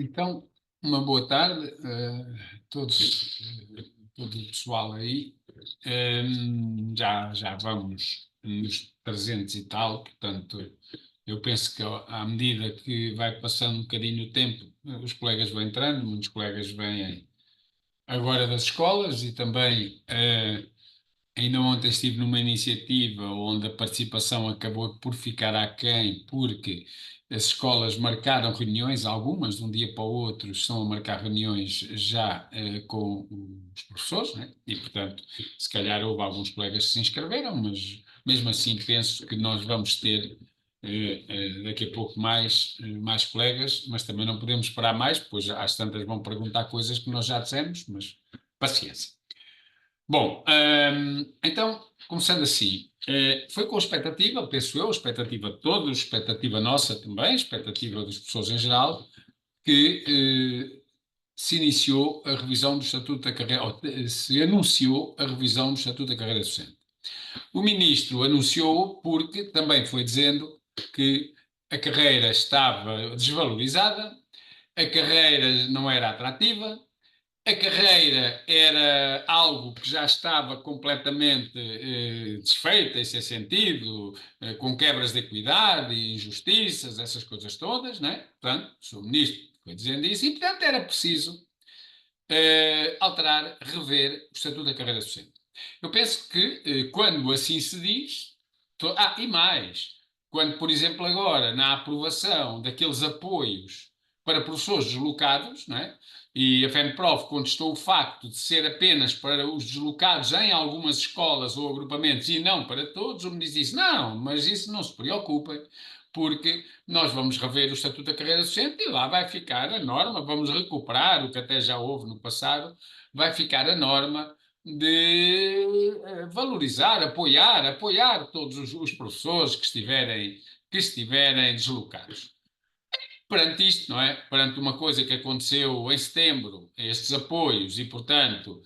Então, uma boa tarde a todo o pessoal aí. Já vamos nos 300 e tal, portanto, eu penso que à medida que vai passando um bocadinho o tempo, os colegas vão entrando, muitos colegas vêm agora das escolas e também ainda ontem estive numa iniciativa onde a participação acabou por ficar aquém, porque as escolas marcaram reuniões, algumas de um dia para o outro estão a marcar reuniões já com os professores, né? E portanto, se calhar houve alguns colegas que se inscreveram, mas mesmo assim penso que nós vamos ter daqui a pouco mais colegas, mas também não podemos esperar mais, pois às tantas vão perguntar coisas que nós já dissemos, mas paciência. Bom, então, começando assim, foi com expectativa, penso eu, expectativa de todos, expectativa nossa também, expectativa das pessoas em geral, que se iniciou a revisão do Estatuto da Carreira, ou, se anunciou a revisão do Estatuto da Carreira Docente. O ministro anunciou porque também foi dizendo que a carreira estava desvalorizada, a carreira não era atrativa, a carreira era algo que já estava completamente desfeita em seu sentido, com quebras de equidade, injustiças, essas coisas todas, né? Portanto, o Sr. Ministro foi dizendo isso e, portanto, era preciso alterar, rever o Estatuto da Carreira Docente. Eu penso que, quando assim se diz, e mais, quando, por exemplo, agora, na aprovação daqueles apoios para professores deslocados, não é? E a FENPROF contestou o facto de ser apenas para os deslocados em algumas escolas ou agrupamentos e não para todos, o ministro disse, não, mas isso não se preocupem, porque nós vamos rever o Estatuto da Carreira Docente e lá vai ficar a norma, vamos recuperar o que até já houve no passado, vai ficar a norma de valorizar, apoiar todos os professores que estiverem deslocados. Perante isto, não é? Perante uma coisa que aconteceu em setembro, estes apoios, e, portanto,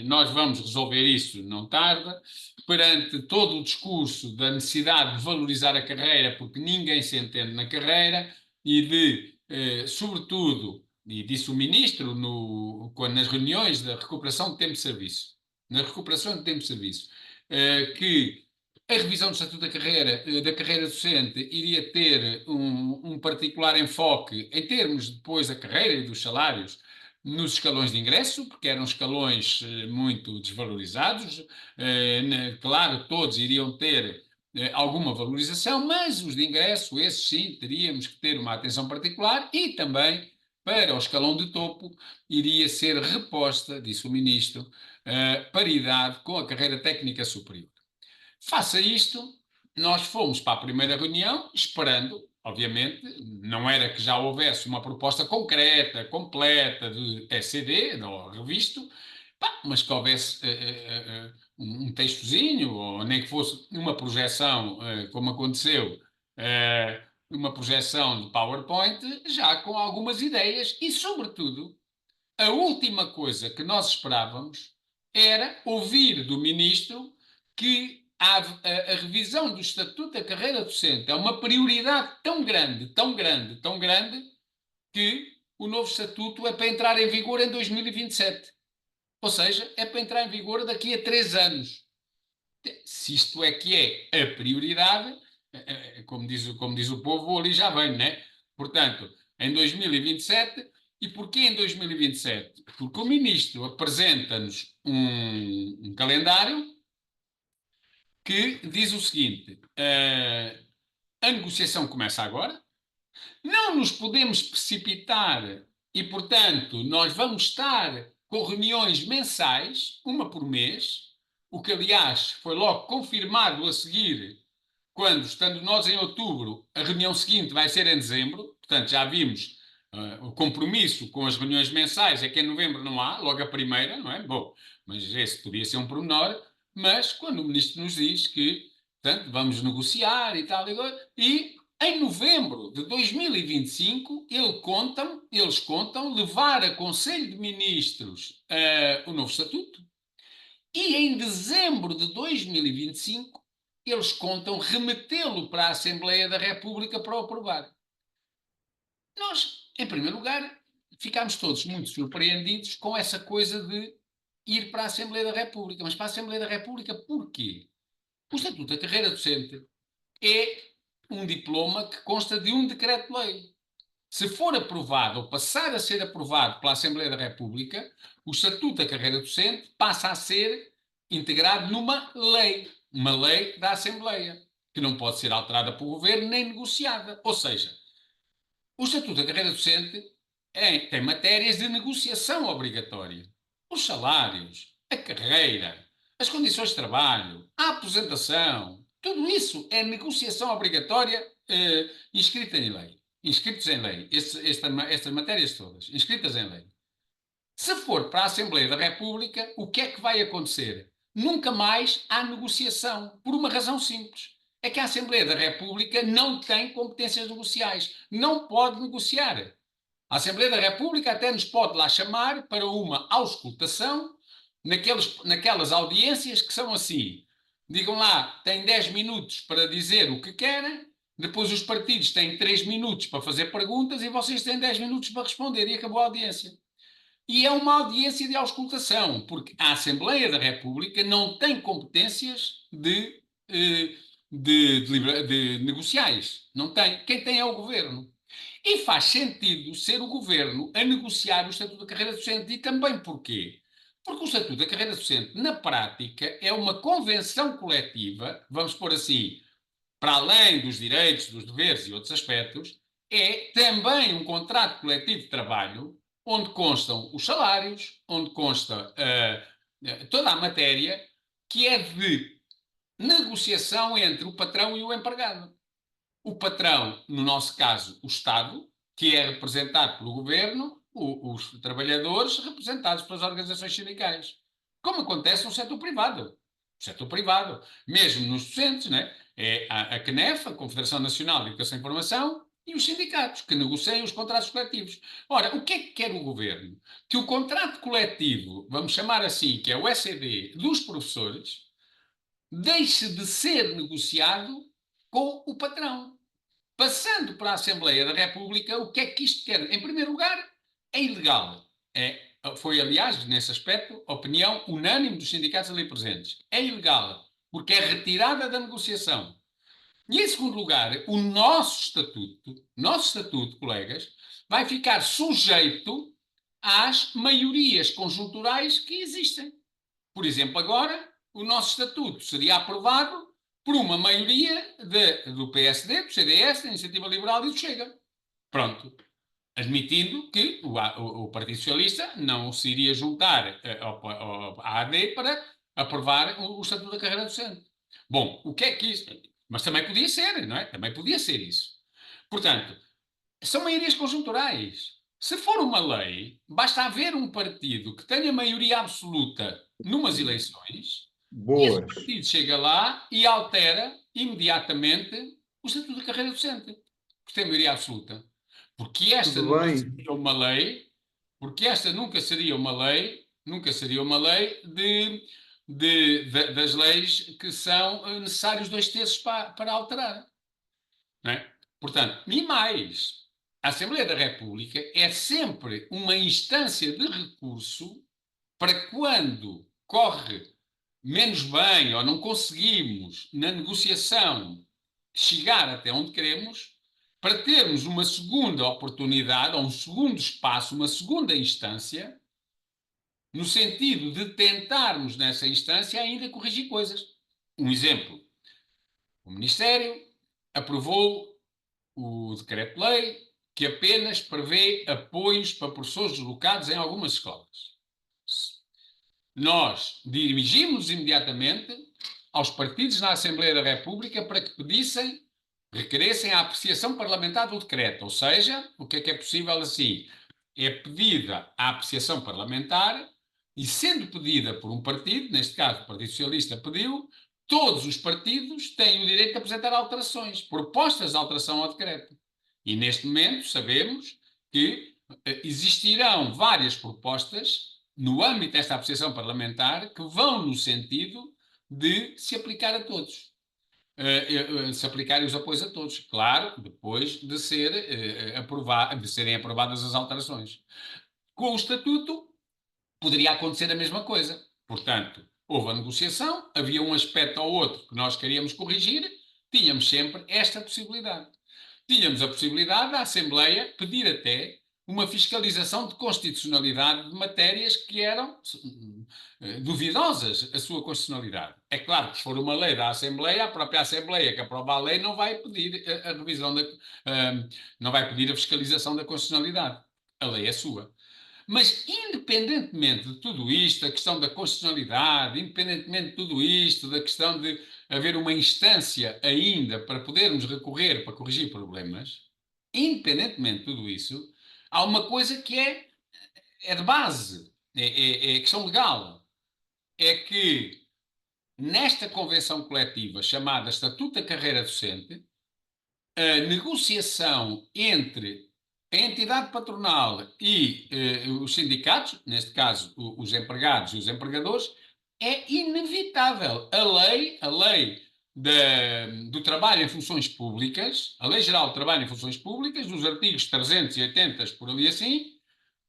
nós vamos resolver isso não tarda, perante todo o discurso da necessidade de valorizar a carreira, porque ninguém se entende na carreira, e de, sobretudo, e disse o ministro nas reuniões da recuperação de tempo de serviço, na recuperação de tempo de serviço, que a revisão do Estatuto da Carreira Docente iria ter um particular enfoque em termos depois da carreira e dos salários nos escalões de ingresso, porque eram escalões muito desvalorizados. Claro, todos iriam ter alguma valorização, mas os de ingresso, esses sim, teríamos que ter uma atenção particular e também para o escalão de topo iria ser reposta, disse o ministro, paridade com a carreira técnica superior. Faça isto, nós fomos para a primeira reunião, esperando, obviamente, não era que já houvesse uma proposta concreta, completa de ECD, ou revisto, mas que houvesse um textozinho, ou nem que fosse uma projeção, como aconteceu, uma projeção de PowerPoint, já com algumas ideias e, sobretudo, a última coisa que nós esperávamos era ouvir do ministro que a revisão do Estatuto da Carreira Docente é uma prioridade tão grande, tão grande, tão grande, que o novo Estatuto é para entrar em vigor em 2027. Ou seja, é para entrar em vigor daqui a 3 anos. Se isto é que é a prioridade, como diz o povo, ali já vem, né? Portanto, em 2027. E porquê em 2027? Porque o ministro apresenta-nos um calendário que diz o seguinte: a negociação começa agora, não nos podemos precipitar e, portanto, nós vamos estar com reuniões mensais, uma por mês, o que, aliás, foi logo confirmado a seguir, quando, estando nós em outubro, a reunião seguinte vai ser em dezembro, portanto, já vimos o compromisso com as reuniões mensais, é que em novembro não há, logo a primeira, não é? Bom, mas esse podia ser um pormenor, mas quando o ministro nos diz que, portanto, vamos negociar e tal, e em novembro de 2025, eles contam levar a Conselho de Ministros o novo estatuto e em dezembro de 2025 eles contam remetê-lo para a Assembleia da República para o aprovar. Nós, em primeiro lugar, ficámos todos muito surpreendidos com essa coisa de ir para a Assembleia da República. Mas para a Assembleia da República, porquê? O Estatuto da Carreira Docente é um diploma que consta de um decreto-lei. Se for aprovado ou passar a ser aprovado pela Assembleia da República, o Estatuto da Carreira Docente passa a ser integrado numa lei, uma lei da Assembleia, que não pode ser alterada pelo Governo nem negociada. Ou seja, o Estatuto da Carreira Docente tem matérias de negociação obrigatória. Os salários, a carreira, as condições de trabalho, a aposentação, tudo isso é negociação obrigatória inscrita em lei. Inscritos em lei. Estas matérias todas, inscritas em lei. Se for para a Assembleia da República, o que é que vai acontecer? Nunca mais há negociação, por uma razão simples. É que a Assembleia da República não tem competências negociais, não pode negociar. A Assembleia da República até nos pode lá chamar para uma auscultação naquelas audiências que são assim. Digam lá, têm 10 minutos para dizer o que querem, depois os partidos têm 3 minutos para fazer perguntas e vocês têm 10 minutos para responder e acabou a audiência. E é uma audiência de auscultação, porque a Assembleia da República não tem competências de negociais. Não tem. Quem tem é o Governo. E faz sentido ser o Governo a negociar o Estatuto da Carreira Docente. E também porquê? Porque o Estatuto da Carreira Docente, na prática, é uma convenção coletiva, vamos pôr assim, para além dos direitos, dos deveres e outros aspectos, é também um contrato coletivo de trabalho onde constam os salários, onde consta toda a matéria que é de negociação entre o patrão e o empregado. O patrão, no nosso caso, o Estado, que é representado pelo governo, os trabalhadores representados pelas organizações sindicais. Como acontece no setor privado. No setor privado, mesmo nos docentes, né? É a CNEF, a Confederação Nacional de Educação e Informação, e os sindicatos, que negociam os contratos coletivos. Ora, o que é que quer o governo? Que o contrato coletivo, vamos chamar assim, que é o ECD, dos professores, deixe de ser negociado com o patrão. Passando para a Assembleia da República, o que é que isto quer? Em primeiro lugar, é ilegal. Foi, aliás, nesse aspecto, a opinião unânime dos sindicatos ali presentes. É ilegal, porque é retirada da negociação. E, em segundo lugar, o nosso estatuto, colegas, vai ficar sujeito às maiorias conjunturais que existem. Por exemplo, agora, o nosso estatuto seria aprovado por uma maioria do PSD, do CDS, da Iniciativa Liberal e do Chega. Pronto. Admitindo que o Partido Socialista não se iria juntar à AD para aprovar o Estatuto da Carreira Docente. Bom, o que é que isso... Mas também podia ser, não é? Também podia ser isso. Portanto, são maiorias conjunturais. Se for uma lei, basta haver um partido que tenha maioria absoluta numas eleições e esse Boas. partido chega lá e altera imediatamente o Estatuto da Carreira Docente, que tem maioria absoluta. Porque esta Tudo nunca bem. seria uma lei, nunca seria uma lei das leis que são necessários 2/3 para alterar. Não é? Portanto, e mais, a Assembleia da República é sempre uma instância de recurso para quando corre menos bem ou não conseguimos na negociação chegar até onde queremos, para termos uma segunda oportunidade, ou um segundo espaço, uma segunda instância, no sentido de tentarmos nessa instância ainda corrigir coisas. Um exemplo, o Ministério aprovou o decreto-lei que apenas prevê apoios para professores deslocados em algumas escolas. Nós dirigimos imediatamente aos partidos na Assembleia da República para que requeressem a apreciação parlamentar do decreto. Ou seja, o que é possível assim? É pedida a apreciação parlamentar e, sendo pedida por um partido, neste caso o Partido Socialista pediu, todos os partidos têm o direito de apresentar alterações, propostas de alteração ao decreto. E neste momento sabemos que existirão várias propostas no âmbito desta apreciação parlamentar que vão no sentido de se aplicar a todos. se aplicarem os apoios a todos. Claro, depois de de serem aprovadas as alterações. Com o Estatuto, poderia acontecer a mesma coisa. Portanto, houve a negociação, havia um aspecto ou outro que nós queríamos corrigir, tínhamos sempre esta possibilidade. Tínhamos a possibilidade da Assembleia pedir até uma fiscalização de constitucionalidade de matérias que eram duvidosas a sua constitucionalidade. É claro que se for uma lei da Assembleia, a própria Assembleia que aprova a lei não vai pedir a revisão não vai pedir a fiscalização da constitucionalidade. A lei é sua. Mas, independentemente de tudo isto, a questão da constitucionalidade, independentemente de tudo isto, da questão de haver uma instância ainda para podermos recorrer para corrigir problemas, independentemente de tudo isso, há uma coisa que é de base, é questão legal. É que nesta convenção coletiva chamada Estatuto da Carreira Docente, a negociação entre a entidade patronal e os sindicatos, neste caso os empregados e os empregadores, é inevitável. A lei do trabalho em funções públicas, a Lei Geral do Trabalho em Funções Públicas, dos artigos 380 por ali assim,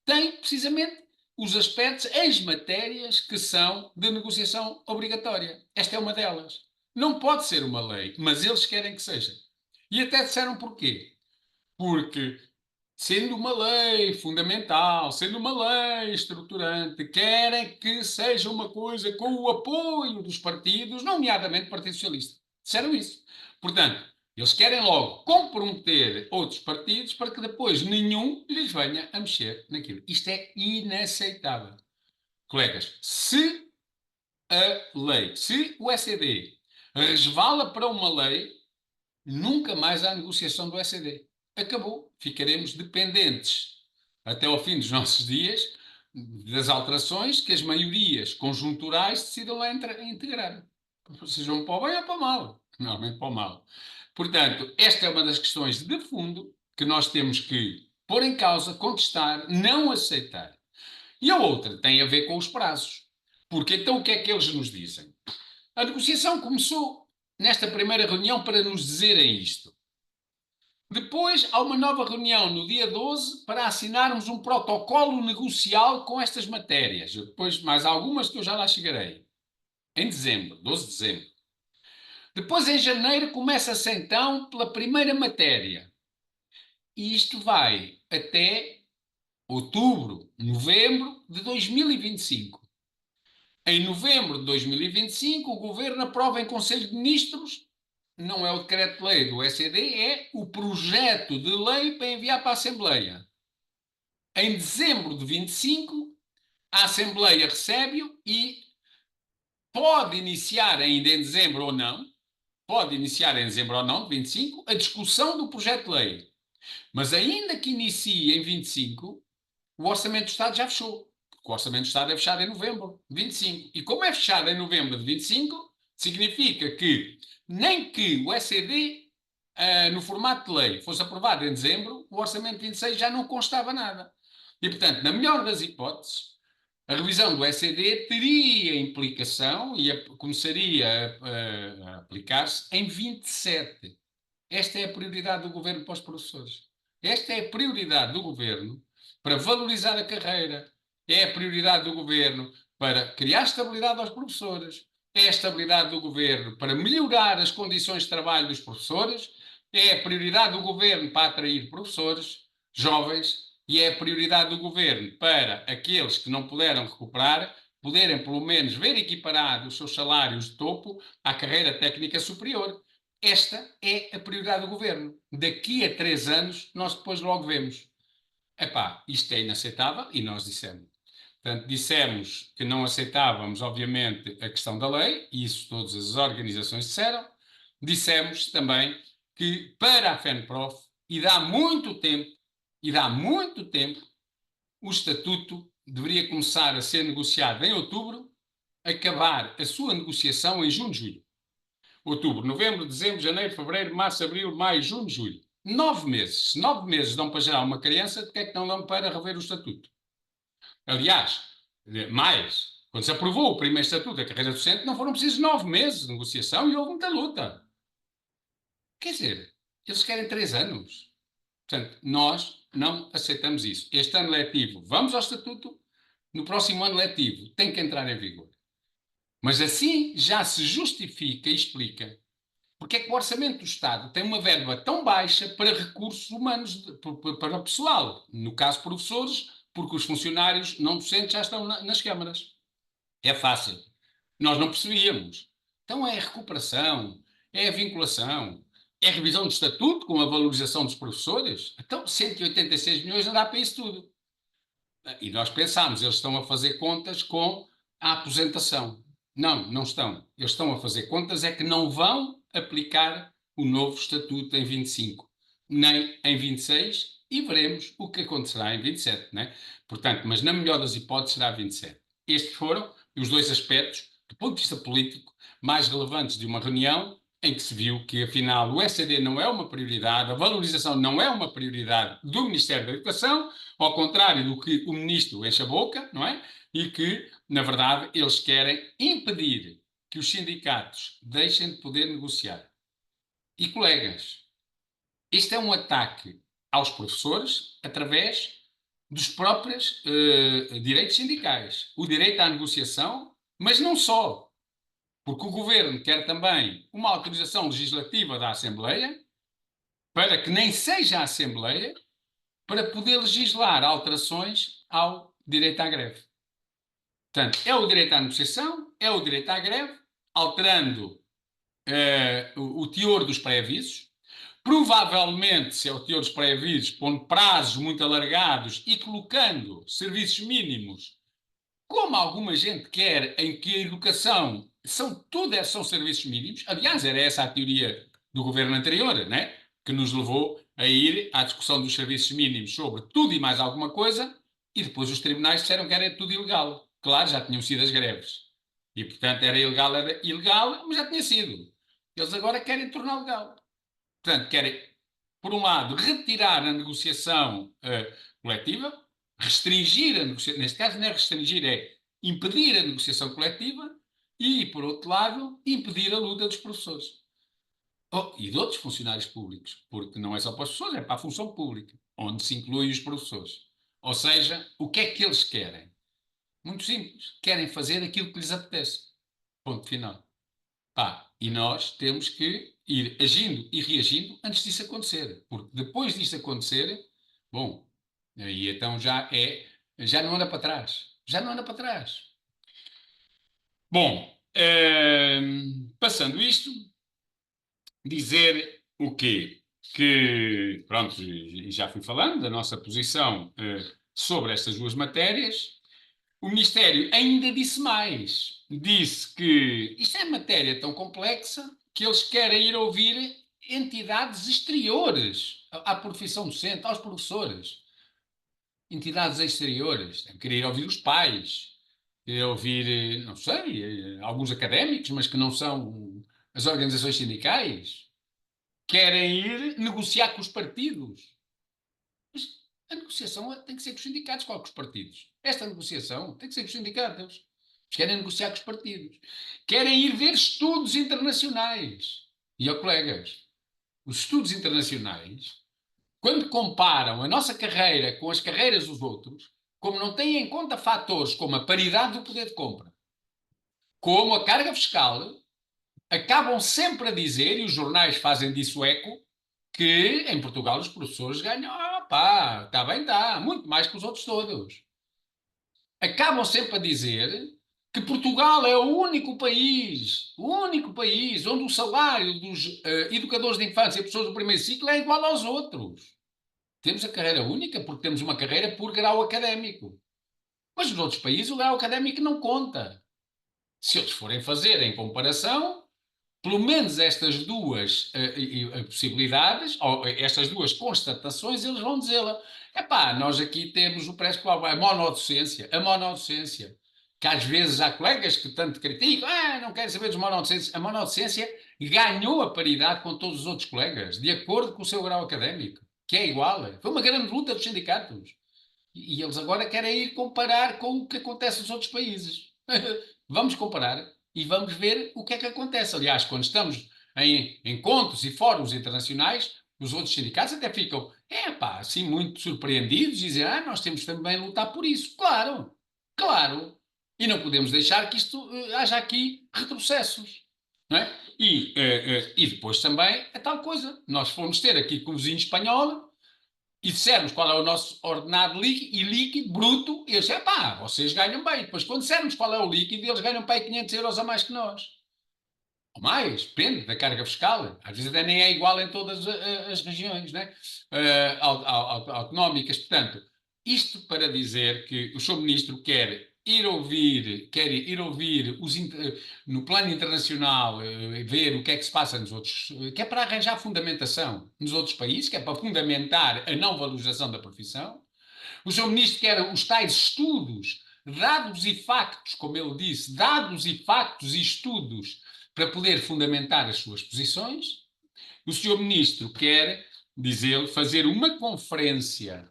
tem precisamente os aspectos, as matérias que são de negociação obrigatória. Esta é uma delas. Não pode ser uma lei, mas eles querem que seja. E até disseram porquê. Porque, sendo uma lei fundamental, sendo uma lei estruturante, querem que seja uma coisa com o apoio dos partidos, nomeadamente o Partido Socialista. Disseram isso. Portanto, eles querem logo comprometer outros partidos para que depois nenhum lhes venha a mexer naquilo. Isto é inaceitável. Colegas, se o SED resvala para uma lei, nunca mais há negociação do SED. Acabou. Ficaremos dependentes até ao fim dos nossos dias das alterações que as maiorias conjunturais decidam lá integrar. Sejam para o bem ou para o mal. Normalmente para o mal. Portanto, esta é uma das questões de fundo que nós temos que pôr em causa, contestar, não aceitar. E a outra tem a ver com os prazos. Porque então o que é que eles nos dizem? A negociação começou nesta primeira reunião para nos dizerem isto. Depois há uma nova reunião no dia 12 para assinarmos um protocolo negocial com estas matérias. Depois mais algumas que eu já lá chegarei. Em dezembro, 12 de dezembro. Depois em janeiro começa-se então pela primeira matéria. E isto vai até outubro, novembro de 2025. Em novembro de 2025, o Governo aprova em Conselho de Ministros, não é o decreto-lei do SED, é o projeto de lei para enviar para a Assembleia. Em dezembro de 25, a Assembleia recebe-o e pode iniciar ainda em dezembro ou não, pode iniciar em dezembro ou não, de 25, a discussão do projeto de lei. Mas ainda que inicie em 25, o Orçamento do Estado já fechou. O Orçamento do Estado é fechado em novembro de 25. E como é fechado em novembro de 25, significa que nem que o SED, no formato de lei, fosse aprovado em dezembro, o Orçamento de 26 já não constava nada. E, portanto, na melhor das hipóteses, a revisão do SED teria implicação e começaria a aplicar-se em 27. Esta é a prioridade do governo para os professores. Esta é a prioridade do governo para valorizar a carreira. É a prioridade do governo para criar estabilidade aos professores. É a estabilidade do governo para melhorar as condições de trabalho dos professores. É a prioridade do governo para atrair professores jovens. E é a prioridade do governo para aqueles que não puderam recuperar poderem, pelo menos, ver equiparados os seus salários de topo à carreira técnica superior. Esta é a prioridade do governo. Daqui a 3 anos, nós depois logo vemos. Epá, isto é inaceitável e nós dissemos. Portanto, dissemos que não aceitávamos, obviamente, a questão da lei, e isso todas as organizações disseram. Dissemos também que para a FENPROF, e dá muito tempo, o estatuto deveria começar a ser negociado em outubro, acabar a sua negociação em junho, julho. Outubro, novembro, dezembro, janeiro, fevereiro, março, abril, maio, junho, julho. 9 meses. Se 9 meses dão para gerar uma criança, de que é que não dão para rever o estatuto? Aliás, mais, quando se aprovou o primeiro estatuto da carreira docente, não foram precisos 9 meses de negociação e houve muita luta. Quer dizer, eles querem 3 anos. Portanto, nós não aceitamos isso. Este ano letivo, vamos ao estatuto, no próximo ano letivo tem que entrar em vigor. Mas assim já se justifica e explica porque é que o orçamento do Estado tem uma verba tão baixa para recursos humanos, para o pessoal. No caso, professores, porque os funcionários não docentes já estão nas câmaras. É fácil. Nós não percebíamos. Então é a recuperação, é a vinculação, é a revisão do estatuto com a valorização dos professores. Então 186 milhões não dá para isso tudo. E nós pensámos, eles estão a fazer contas com a aposentação. Não, não estão. Eles estão a fazer contas é que não vão aplicar o novo estatuto em 25, nem em 26, e veremos o que acontecerá em 27, né? Portanto, mas na melhor das hipóteses será 27. Estes foram os dois aspectos, do ponto de vista político, mais relevantes de uma reunião em que se viu que, afinal, o ECD não é uma prioridade, a valorização não é uma prioridade do Ministério da Educação, ao contrário do que o ministro enche a boca, não é? E que, na verdade, eles querem impedir que os sindicatos deixem de poder negociar. E, colegas, este é um ataque aos professores através dos próprios direitos sindicais. O direito à negociação, mas não só, porque o governo quer também uma autorização legislativa da Assembleia para que nem seja a Assembleia para poder legislar alterações ao direito à greve. Portanto, é o direito à negociação, é o direito à greve, alterando o teor dos pré-avisos. Provavelmente, se é o teor dos pré-avisos, pondo prazos muito alargados e colocando serviços mínimos, como alguma gente quer, em que a educação são serviços mínimos. Aliás, era essa a teoria do governo anterior, né? Que nos levou a ir à discussão dos serviços mínimos sobre tudo e mais alguma coisa, e depois os tribunais disseram que era tudo ilegal. Claro, já tinham sido as greves. E, portanto, era ilegal, mas já tinha sido. Eles agora querem tornar legal. Portanto, querem, por um lado, retirar a negociação coletiva, restringir a negociação, neste caso não é restringir, é impedir a negociação coletiva e, por outro lado, impedir a luta dos professores. E de outros funcionários públicos, porque não é só para os professores, é para a função pública, onde se incluem os professores. Ou seja, o que é que eles querem? Muito simples. Querem fazer aquilo que lhes apetece. Ponto final. Pá, e nós temos que ir agindo e reagindo antes disso acontecer. Porque depois disso acontecer, bom, aí então já não anda para trás. Já não anda para trás. Bom, passando isto, dizer o quê? Que, pronto, já fui falando da nossa posição sobre estas duas matérias. O Ministério ainda disse mais. Disse que isto é matéria tão complexa que eles querem ir ouvir entidades exteriores à profissão docente, aos professores. Entidades exteriores. Querer ouvir os pais, querer ouvir, não sei, alguns académicos, mas que não são as organizações sindicais. Querem ir negociar com os partidos. Mas a negociação tem que ser com os sindicatos, qual com os partidos? Esta negociação tem que ser com os sindicatos. Eles querem negociar com os partidos. Querem ir ver estudos internacionais. E, ó colegas, os estudos internacionais, quando comparam a nossa carreira com as carreiras dos outros, como não têm em conta fatores como a paridade do poder de compra, como a carga fiscal, acabam sempre a dizer, e os jornais fazem disso eco, que em Portugal os professores ganham, pá, está bem, está, muito mais que os outros todos. Acabam sempre a dizer que Portugal é o único país onde o salário dos educadores de infância e professores do primeiro ciclo é igual aos outros. Temos a carreira única porque temos uma carreira por grau académico. Mas nos outros países o grau académico não conta. Se eles forem fazer em comparação, pelo menos estas duas possibilidades, ou estas duas constatações, eles vão dizê-la. Epá, nós aqui temos o pré-escolar, a monodocência, que às vezes há colegas que tanto criticam, não querem saber dos monodocências. A monodocência ganhou a paridade com todos os outros colegas, de acordo com o seu grau académico, que é igual. Foi uma grande luta dos sindicatos. E eles agora querem ir comparar com o que acontece nos outros países. Vamos comparar e vamos ver o que é que acontece. Aliás, quando estamos em encontros e fóruns internacionais, os outros sindicatos até ficam, assim, muito surpreendidos e dizem, nós temos também de lutar por isso. Claro, claro. E não podemos deixar que isto haja aqui retrocessos. Não é? E depois também é tal coisa. Nós fomos ter aqui com o vizinho espanhol e dissermos qual é o nosso ordenado líquido, bruto, e eles disseram, vocês ganham bem. Depois, quando dissermos qual é o líquido, eles ganham para aí 500 euros a mais que nós. Ou mais, depende da carga fiscal. Às vezes até nem é igual em todas as regiões, né? Autonómicas. Portanto, isto para dizer que o Sr. Ministro quer ir ouvir no plano internacional, ver o que é que se passa nos outros, que é para arranjar fundamentação nos outros países, que é para fundamentar a não valorização da profissão. O Sr. Ministro quer os tais estudos, dados e factos, como ele disse, dados e factos e estudos para poder fundamentar as suas posições. O Sr. Ministro quer, diz ele, fazer uma conferência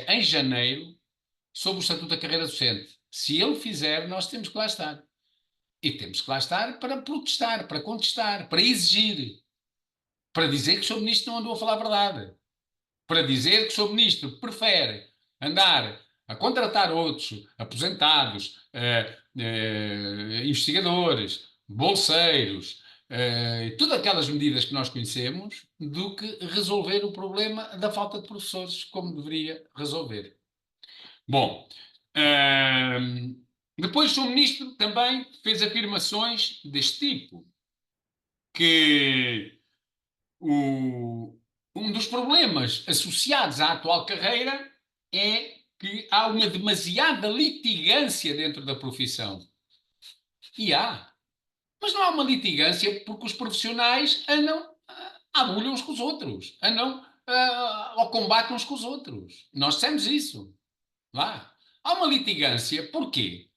em janeiro sobre o Estatuto da Carreira Docente. Se ele fizer, nós temos que lá estar. E temos que lá estar para protestar, para contestar, para exigir, para dizer que o Sr. Ministro não andou a falar a verdade, para dizer que o Sr. Ministro prefere andar a contratar outros aposentados, investigadores, bolseiros, todas aquelas medidas que nós conhecemos, do que resolver o problema da falta de professores, como deveria resolver. Bom, depois o Sr. Ministro também fez afirmações deste tipo, que um dos problemas associados à atual carreira é que há uma demasiada litigância dentro da profissão. E há. Mas não há uma litigância porque os profissionais andam à bulha uns com os outros, andam ao combate uns com os outros. Nós dissemos isso. Lá. Há uma litigância. Porquê?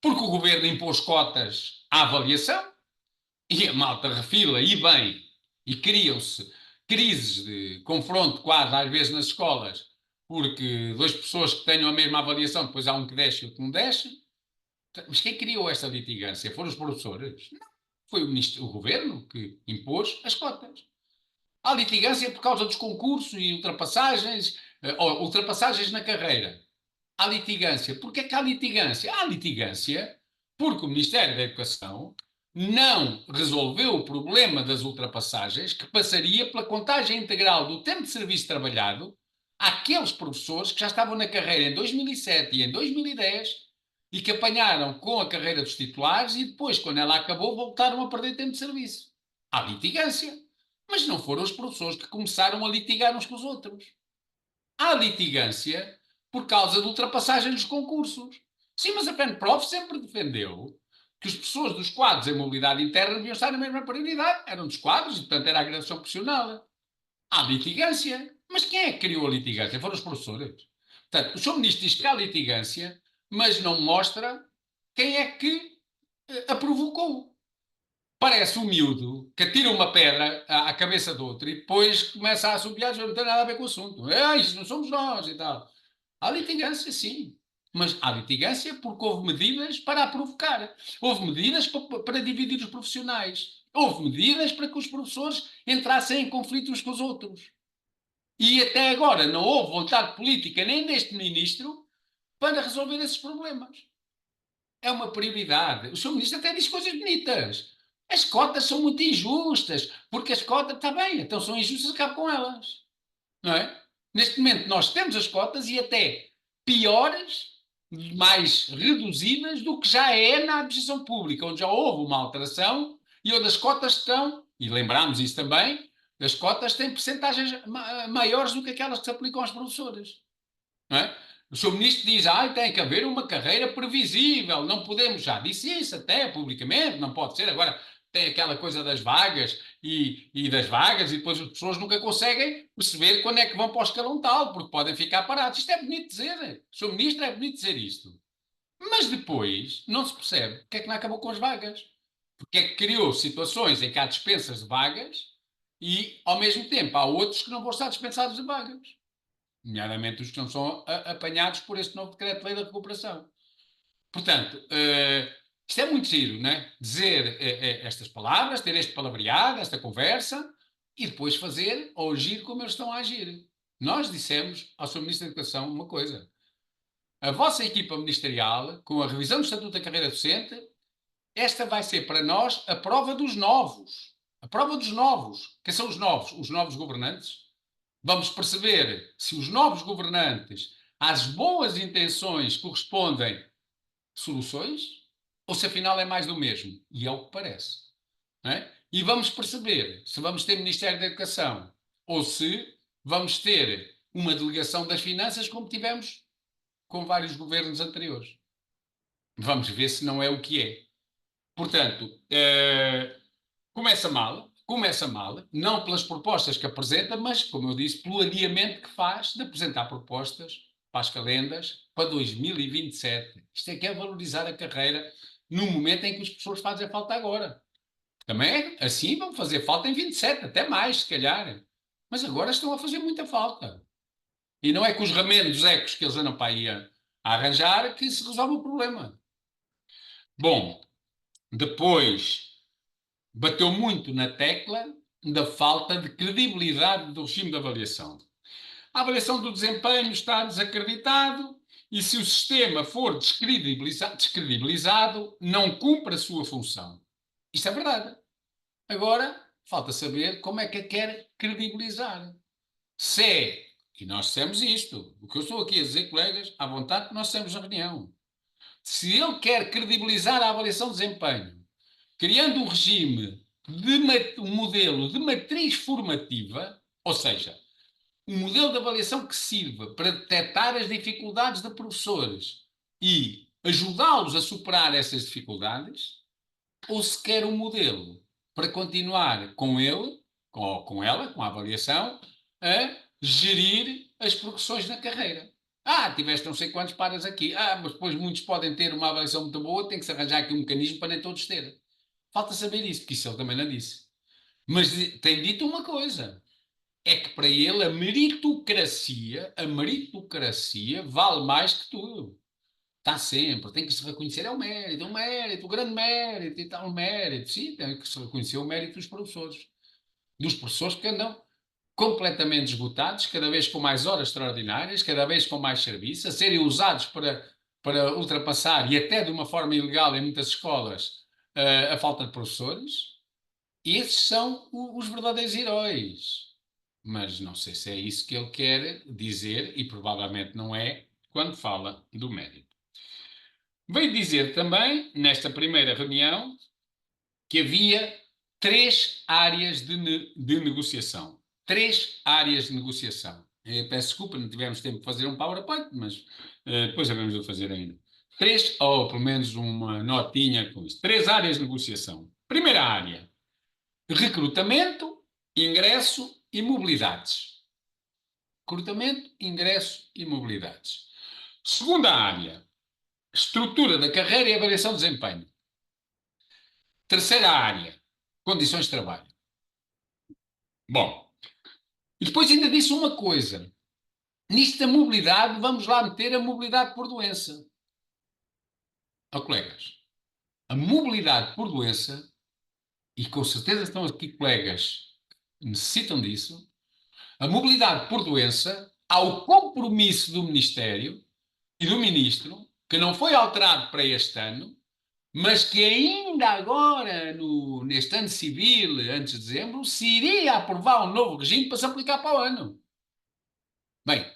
Porque o governo impôs cotas à avaliação e a malta refila, e bem, e criam-se crises de confronto quase às vezes nas escolas, porque duas pessoas que tenham a mesma avaliação, depois há um que desce e outro que não desce. Mas quem criou esta litigância? Foram os professores? Não. Foi o governo que impôs as cotas. Há litigância por causa dos concursos e ultrapassagens, ultrapassagens na carreira. Há litigância. Porquê que há litigância? Há litigância porque o Ministério da Educação não resolveu o problema das ultrapassagens, que passaria pela contagem integral do tempo de serviço trabalhado àqueles professores que já estavam na carreira em 2007 e em 2010 e que apanharam com a carreira dos titulares e depois, quando ela acabou, voltaram a perder tempo de serviço. Há litigância. Mas não foram os professores que começaram a litigar uns com os outros. Há litigância por causa de ultrapassagem dos concursos. Sim, mas a FENPROF sempre defendeu que as pessoas dos quadros em mobilidade interna deviam estar na mesma prioridade. Eram dos quadros e, portanto, era a graduação profissional. Há litigância. Mas quem é que criou a litigância? Foram os professores. Portanto, o Sr. Ministro diz que há litigância, mas não mostra quem é que a provocou. Parece um miúdo que atira uma pedra à cabeça do outro e depois começa a assobiar, já não tem nada a ver com o assunto. Isso não somos nós e tal. Há litigância, sim. Mas há litigância porque houve medidas para a provocar. Houve medidas para dividir os profissionais. Houve medidas para que os professores entrassem em conflito uns com os outros. E até agora não houve vontade política nem deste ministro para resolver esses problemas. É uma prioridade. O Sr. Ministro até diz coisas bonitas. As cotas são muito injustas, porque as cotas, está bem, então são injustas, acabo com elas. Não é? Neste momento nós temos as cotas e até piores, mais reduzidas do que já é na administração pública, onde já houve uma alteração e onde as cotas estão, e lembramos isso também, as cotas têm percentagens maiores do que aquelas que se aplicam aos professores. Não é? O Sr. Ministro diz, tem que haver uma carreira previsível, não podemos, já disse isso até publicamente, não pode ser, agora tem aquela coisa das vagas e das vagas e depois as pessoas nunca conseguem perceber quando é que vão para o escalão tal, porque podem ficar parados. Isto é bonito dizer, o Sr. Ministro é bonito dizer isto. Mas depois não se percebe porque é que não acabou com as vagas. Porque é que criou situações em que há dispensas de vagas e, ao mesmo tempo, há outros que não vão estar dispensados de vagas, nomeadamente os que não são apanhados por este novo decreto-lei da recuperação. Portanto, Isto é muito giro, não é? Dizer estas palavras, ter este palavreado, esta conversa, e depois fazer ou agir como eles estão a agir. Nós dissemos ao Sr. Ministro da Educação uma coisa. A vossa equipa ministerial, com a revisão do Estatuto da Carreira Docente, esta vai ser para nós a prova dos novos. A prova dos novos. Quem são os novos? Os novos governantes. Vamos perceber se os novos governantes, às boas intenções, correspondem soluções ou se afinal é mais do mesmo. E é o que parece. Não é? E vamos perceber se vamos ter Ministério da Educação ou se vamos ter uma delegação das finanças como tivemos com vários governos anteriores. Vamos ver se não é o que é. Portanto, começa mal, não pelas propostas que apresenta, mas, como eu disse, pelo adiamento que faz de apresentar propostas para as calendas para 2027. Isto é que é valorizar a carreira no momento em que os professores fazem falta agora. Também assim vão fazer falta em 27, até mais, se calhar. Mas agora estão a fazer muita falta. E não é com os remendos ecos que eles andam para aí a arranjar que se resolve o problema. Bom, depois bateu muito na tecla da falta de credibilidade do regime de avaliação. A avaliação do desempenho está desacreditado e se o sistema for descredibilizado, não cumpre a sua função. Isto é verdade. Agora, falta saber como é que a quer credibilizar. Se é, e nós dissemos isto, o que eu estou aqui a dizer, colegas, à vontade que nós temos na reunião. Se ele quer credibilizar a avaliação de desempenho, criando um regime, um modelo de matriz formativa, ou seja, um modelo de avaliação que sirva para detectar as dificuldades de professores e ajudá-los a superar essas dificuldades, ou se quer um modelo para continuar com ele, ou com ela, com a avaliação, a gerir as progressões na carreira. Tiveste não sei quantos paras aqui. Mas depois muitos podem ter uma avaliação muito boa, tem que se arranjar aqui um mecanismo para nem todos terem. Falta saber isso, porque isso ele também não disse. Mas tem dito uma coisa, é que para ele a meritocracia vale mais que tudo. Está sempre, tem que se reconhecer, é o mérito, o grande mérito e tal, o mérito. Sim, tem que se reconhecer o mérito dos professores que andam completamente esgotados, cada vez com mais horas extraordinárias, cada vez com mais serviço, a serem usados para ultrapassar, e até de uma forma ilegal em muitas escolas, a falta de professores. Esses são os verdadeiros heróis. Mas não sei se é isso que ele quer dizer, e provavelmente não é, quando fala do mérito. Veio dizer também, nesta primeira reunião, que havia 3 áreas de negociação. 3 áreas de negociação. Peço desculpa, não tivemos tempo de fazer um PowerPoint, mas depois havemos de fazer ainda. Ou pelo menos uma notinha com isso. 3 áreas de negociação. Primeira área, recrutamento, ingresso e mobilidades. Recrutamento, ingresso e mobilidades. Segunda área, estrutura da carreira e avaliação de desempenho. Terceira área, condições de trabalho. Bom, e depois ainda disse uma coisa. Nisto da mobilidade, vamos lá meter a mobilidade por doença. Colegas, a mobilidade por doença, e com certeza estão aqui colegas que necessitam disso, a mobilidade por doença, há o compromisso do Ministério e do Ministro, que não foi alterado para este ano, mas que ainda agora, neste ano civil, antes de dezembro, se iria aprovar um novo regime para se aplicar para o ano. Bem,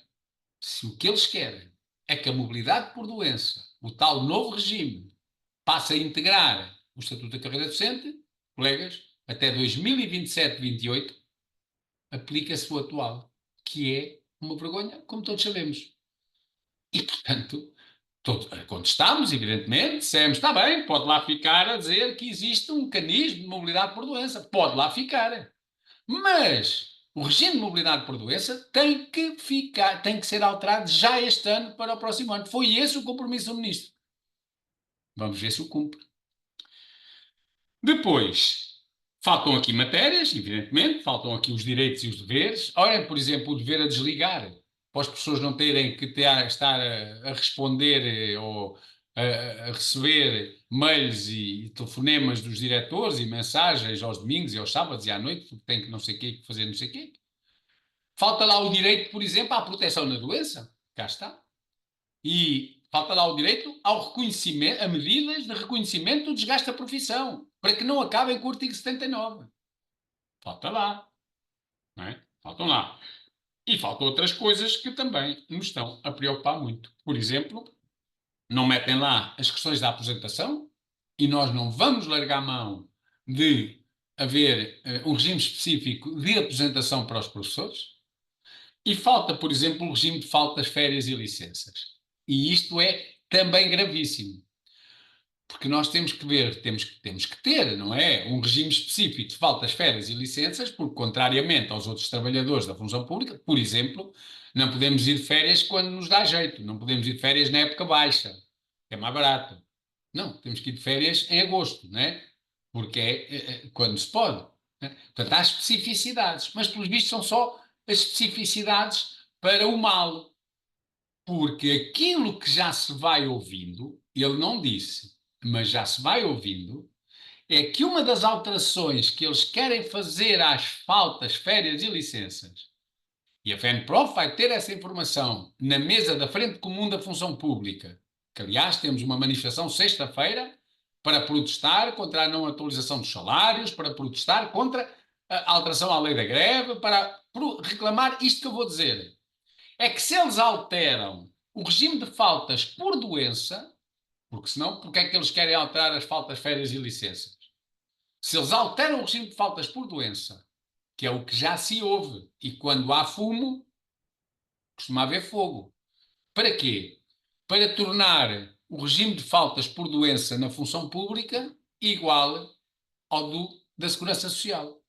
se o que eles querem é que a mobilidade por doença, o tal novo regime, passe a integrar o Estatuto da Carreira Docente, colegas, até 2027-28, aplica-se o atual, que é uma vergonha, como todos sabemos. E, portanto, contestámos, evidentemente, dissemos, está bem, pode lá ficar a dizer que existe um mecanismo de mobilidade por doença, pode lá ficar. Mas o regime de mobilidade por doença tem que ser alterado já este ano para o próximo ano. Foi esse o compromisso do Ministro. Vamos ver se o cumpre. Depois, faltam aqui matérias, evidentemente, faltam aqui os direitos e os deveres. Ora, por exemplo, o dever a desligar, para as pessoas não terem que estar a responder ou a receber mails e telefonemas dos diretores e mensagens aos domingos e aos sábados e à noite, porque tem que não sei o quê, fazer não sei o quê. Falta lá o direito, por exemplo, à proteção da doença. Cá está. E falta lá o direito ao reconhecimento, a medidas de reconhecimento do desgaste da profissão, para que não acabem com o artigo 79. Falta lá. Não é? Faltam lá. E faltam outras coisas que também nos estão a preocupar muito. Por exemplo, não metem lá as questões da aposentação e nós não vamos largar a mão de haver um regime específico de aposentação para os professores. E falta, por exemplo, o regime de faltas, férias e licenças. E isto é também gravíssimo. Porque nós temos que ver, temos que ter, não é? Um regime específico de faltas, férias e licenças, porque, contrariamente aos outros trabalhadores da função pública, por exemplo, não podemos ir de férias quando nos dá jeito, não podemos ir de férias na época baixa, que é mais barato. Não, temos que ir de férias em agosto, não é? Porque é quando se pode. Não é? Portanto, há especificidades, mas, pelos vistos, são só as especificidades para o mal. Porque aquilo que já se vai ouvindo, ele não disse, mas já se vai ouvindo, é que uma das alterações que eles querem fazer às faltas, férias e licenças, e a FENPROF vai ter essa informação na mesa da Frente Comum da Função Pública, que aliás temos uma manifestação sexta-feira para protestar contra a não atualização dos salários, para protestar contra a alteração à lei da greve, para reclamar isto que eu vou dizer. É que se eles alteram o regime de faltas por doença, porque senão, porque é que eles querem alterar as faltas, férias e licenças? Se eles alteram o regime de faltas por doença, que é o que já se ouve, e quando há fumo, costuma haver fogo. Para quê? Para tornar o regime de faltas por doença na função pública igual ao da Segurança Social.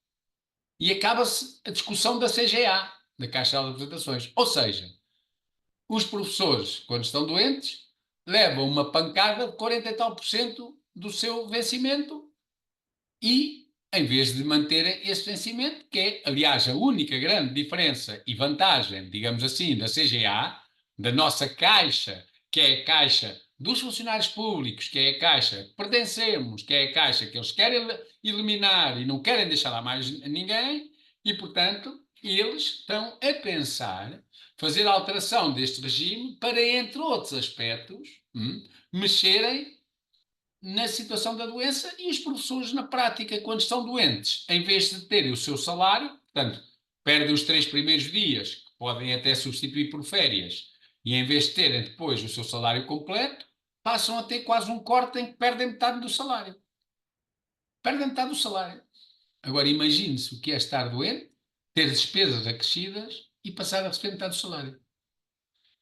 E acaba-se a discussão da CGA, da Caixa de Apresentações. Ou seja, os professores, quando estão doentes, levam uma pancada de 40 e tal por cento do seu vencimento e, em vez de manterem esse vencimento, que é, aliás, a única grande diferença e vantagem, digamos assim, da CGA, da nossa caixa, que é a caixa dos funcionários públicos, que é a caixa que pertencemos, que é a caixa que eles querem eliminar e não querem deixar lá mais ninguém, e, portanto, eles estão a pensar fazer a alteração deste regime para, entre outros aspectos, mexerem na situação da doença e os professores, na prática, quando estão doentes, em vez de terem o seu salário, portanto, perdem os 3 primeiros dias, que podem até substituir por férias, e em vez de terem depois o seu salário completo, passam a ter quase um corte em que perdem metade do salário. Perdem metade do salário. Agora, imagine-se o que é estar doente, ter despesas acrescidas e passar a receber metade do salário.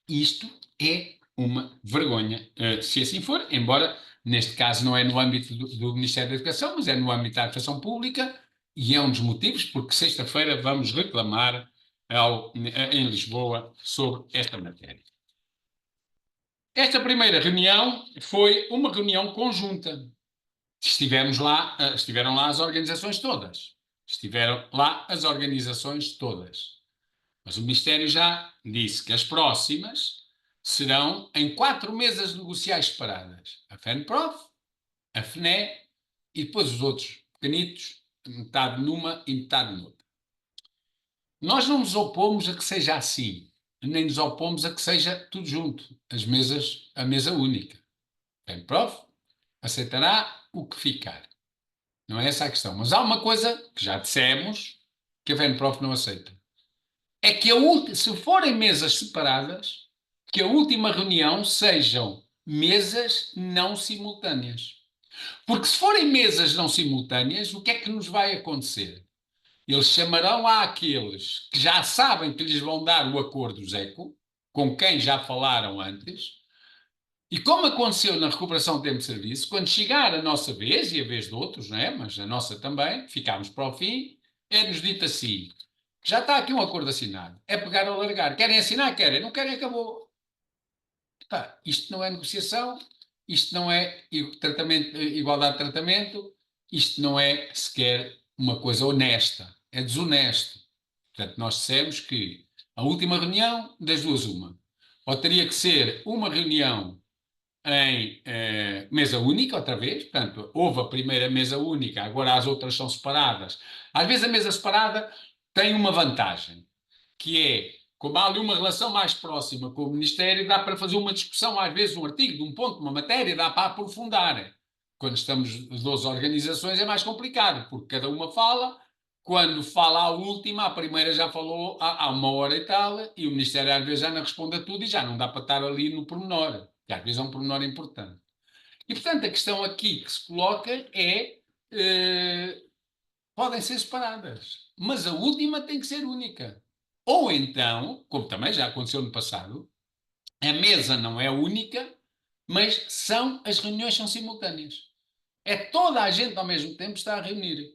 Isto é uma vergonha, se assim for, embora neste caso não é no âmbito do Ministério da Educação, mas é no âmbito da administração pública, e é um dos motivos porque sexta-feira vamos reclamar em Lisboa sobre esta matéria. Esta primeira reunião foi uma reunião conjunta. Estiveram lá as organizações todas. Estiveram lá as organizações todas. Mas o Ministério já disse que as próximas serão em 4 mesas negociais separadas. A FENPROF, a FNE e depois os outros pequenitos, metade numa e metade noutra. Nós não nos opomos a que seja assim, nem nos opomos a que seja tudo junto, a mesa única. A FENPROF aceitará o que ficar. Não é essa a questão. Mas há uma coisa que já dissemos que a FENPROF não aceita. É que se forem mesas separadas, que a última reunião sejam mesas não simultâneas. Porque se forem mesas não simultâneas, o que é que nos vai acontecer? Eles chamarão àqueles que já sabem que lhes vão dar o acordo ZECO, com quem já falaram antes, e como aconteceu na recuperação do tempo de serviço, quando chegar a nossa vez, e a vez de outros, não é? Mas a nossa também, ficámos para o fim, é-nos dito assim: já está aqui um acordo assinado, é pegar ou largar. Querem assinar? Querem. Não querem? Acabou. Tá, isto não é negociação, isto não é igualdade de tratamento, isto não é sequer uma coisa honesta, é desonesto. Portanto, nós dissemos que a última reunião, das duas uma. Ou teria que ser uma reunião em mesa única, outra vez. Portanto, houve a primeira mesa única, agora as outras são separadas. Às vezes a mesa separada tem uma vantagem, que é, como há ali uma relação mais próxima com o Ministério, dá para fazer uma discussão, às vezes, um artigo, de um ponto, uma matéria, dá para aprofundar. Quando estamos 12 organizações é mais complicado, porque cada uma fala. Quando fala a última, a primeira já falou há uma hora e tal, e o Ministério às vezes já não responde a tudo e já não dá para estar ali no pormenor, que às vezes é um pormenor importante. E, portanto, a questão aqui que se coloca é, podem ser separadas, mas a última tem que ser única. Ou então, como também já aconteceu no passado, a mesa não é única, mas as reuniões são simultâneas. É toda a gente ao mesmo tempo está a reunir.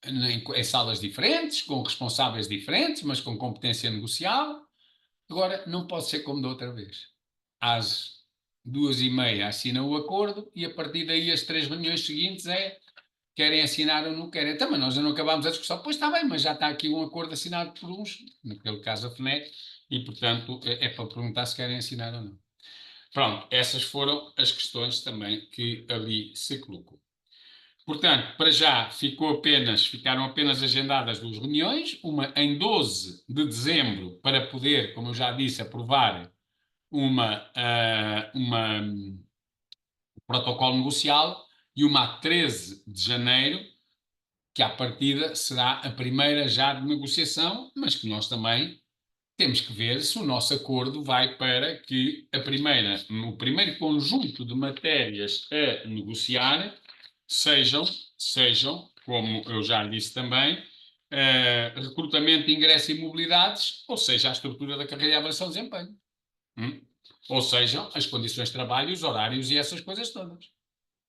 Em salas diferentes, com responsáveis diferentes, mas com competência negocial. Agora, não pode ser como da outra vez. Às 2h30 assinam o acordo e a partir daí as 3 reuniões seguintes querem assinar ou não querem. Também nós já não acabámos a discussão. Pois está bem, mas já está aqui um acordo assinado por uns, naquele caso a FNEC, e portanto é para perguntar se querem assinar ou não. Pronto, essas foram as questões também que ali se colocou. Portanto, para já ficaram apenas agendadas 2 reuniões, uma em 12 de dezembro, para poder, como eu já disse, aprovar um protocolo negocial, e uma a 13 de janeiro, que à partida será a primeira já de negociação, mas que nós também temos que ver se o nosso acordo vai para que o primeiro conjunto de matérias a negociar sejam, como eu já disse também, recrutamento, ingresso e mobilidades, ou seja, a estrutura da carreira e a avaliação de desempenho. Ou sejam, as condições de trabalho, os horários e essas coisas todas.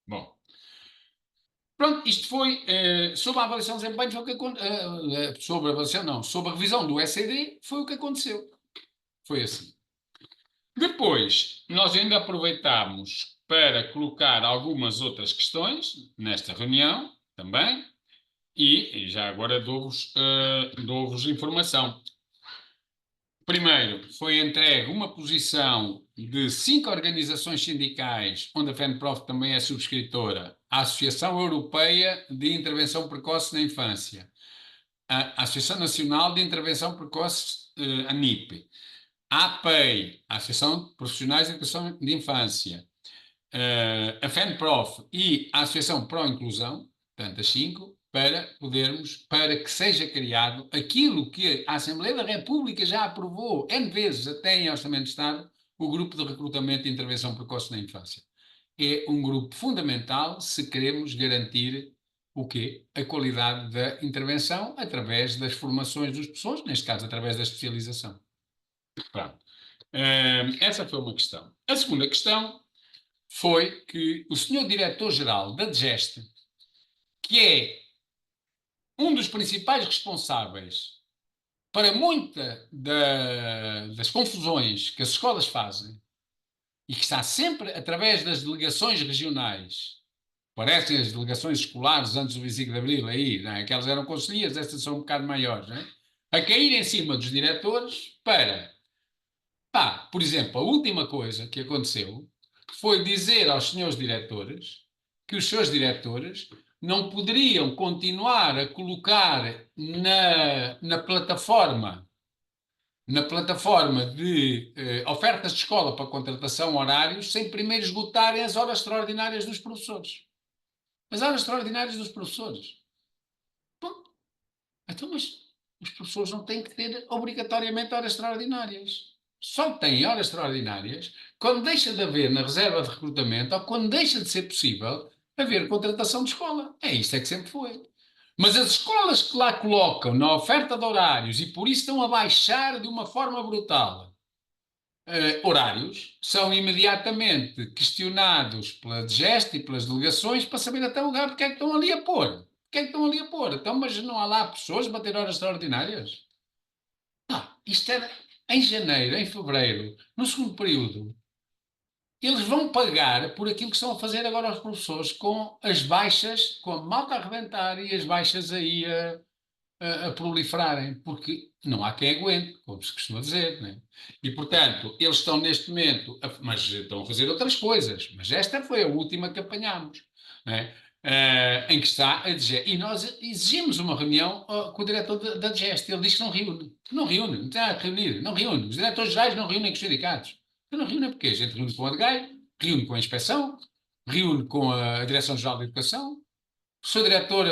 Bom, pronto, isto foi sobre a avaliação de desempenho, foi o que sobre a avaliação, não, sobre a revisão do SED, foi o que aconteceu. Foi assim. Depois, nós ainda aproveitámos para colocar algumas outras questões nesta reunião também, e já agora dou-vos informação. Primeiro, foi entregue uma posição de 5 organizações sindicais, onde a FENPROF também é subscritora, a Associação Europeia de Intervenção Precoce na Infância, a Associação Nacional de Intervenção Precoce, ANIP, a APEI, a Associação de Profissionais de Educação de Infância, a FENPROF e a Associação Pro Inclusão, portanto as 5, para que seja criado aquilo que a Assembleia da República já aprovou N vezes, até em Orçamento de Estado, o Grupo de Recrutamento e Intervenção Precoce na Infância. É um grupo fundamental se queremos garantir o quê? A qualidade da intervenção através das formações das pessoas, neste caso através da especialização. Pronto. Essa foi uma questão. A segunda questão foi que o senhor diretor-geral da DGEST, que é um dos principais responsáveis para muitas das confusões que as escolas fazem, e que está sempre através das delegações regionais, parecem as delegações escolares antes do 25 de Abril, aí, não é? Aquelas eram conselheiras, estas são um bocado maiores, não é? A cair em cima dos diretores para, por exemplo, a última coisa que aconteceu foi dizer aos senhores diretores que os seus diretores não poderiam continuar a colocar na plataforma de ofertas de escola para contratação horários sem primeiro esgotarem as horas extraordinárias dos professores. As horas extraordinárias dos professores. Bom, então, mas os professores não têm que ter obrigatoriamente horas extraordinárias. Só têm horas extraordinárias quando deixa de haver na reserva de recrutamento ou quando deixa de ser possível haver contratação de escola. É isto é que sempre foi. Mas as escolas que lá colocam na oferta de horários e por isso estão a baixar de uma forma brutal horários, são imediatamente questionados pela DGEST e pelas delegações para saber até o lugar porque é que estão ali a pôr. Porque é que estão ali a pôr? Então, mas não há lá pessoas para ter horas extraordinárias? Isto era em janeiro, em fevereiro, no segundo período. Eles vão pagar por aquilo que estão a fazer agora aos professores com as baixas, com a malta a arrebentar e as baixas aí a proliferarem, porque não há quem aguente, como se costuma dizer, né? E, portanto, eles estão neste momento, mas estão a fazer outras coisas, mas esta foi a última que apanhámos, né? Em que está a DGEST. E nós exigimos uma reunião com o diretor da DGEST. Ele diz que não reúne. Não reúne, não tem nada a reunir, não reúne. Os diretores gerais não reúnem com os sindicatos. Então não reúne porque a gente reúne com o ADGAI, reúne com a inspeção, reúne com a Direção-Geral da Educação. O seu diretor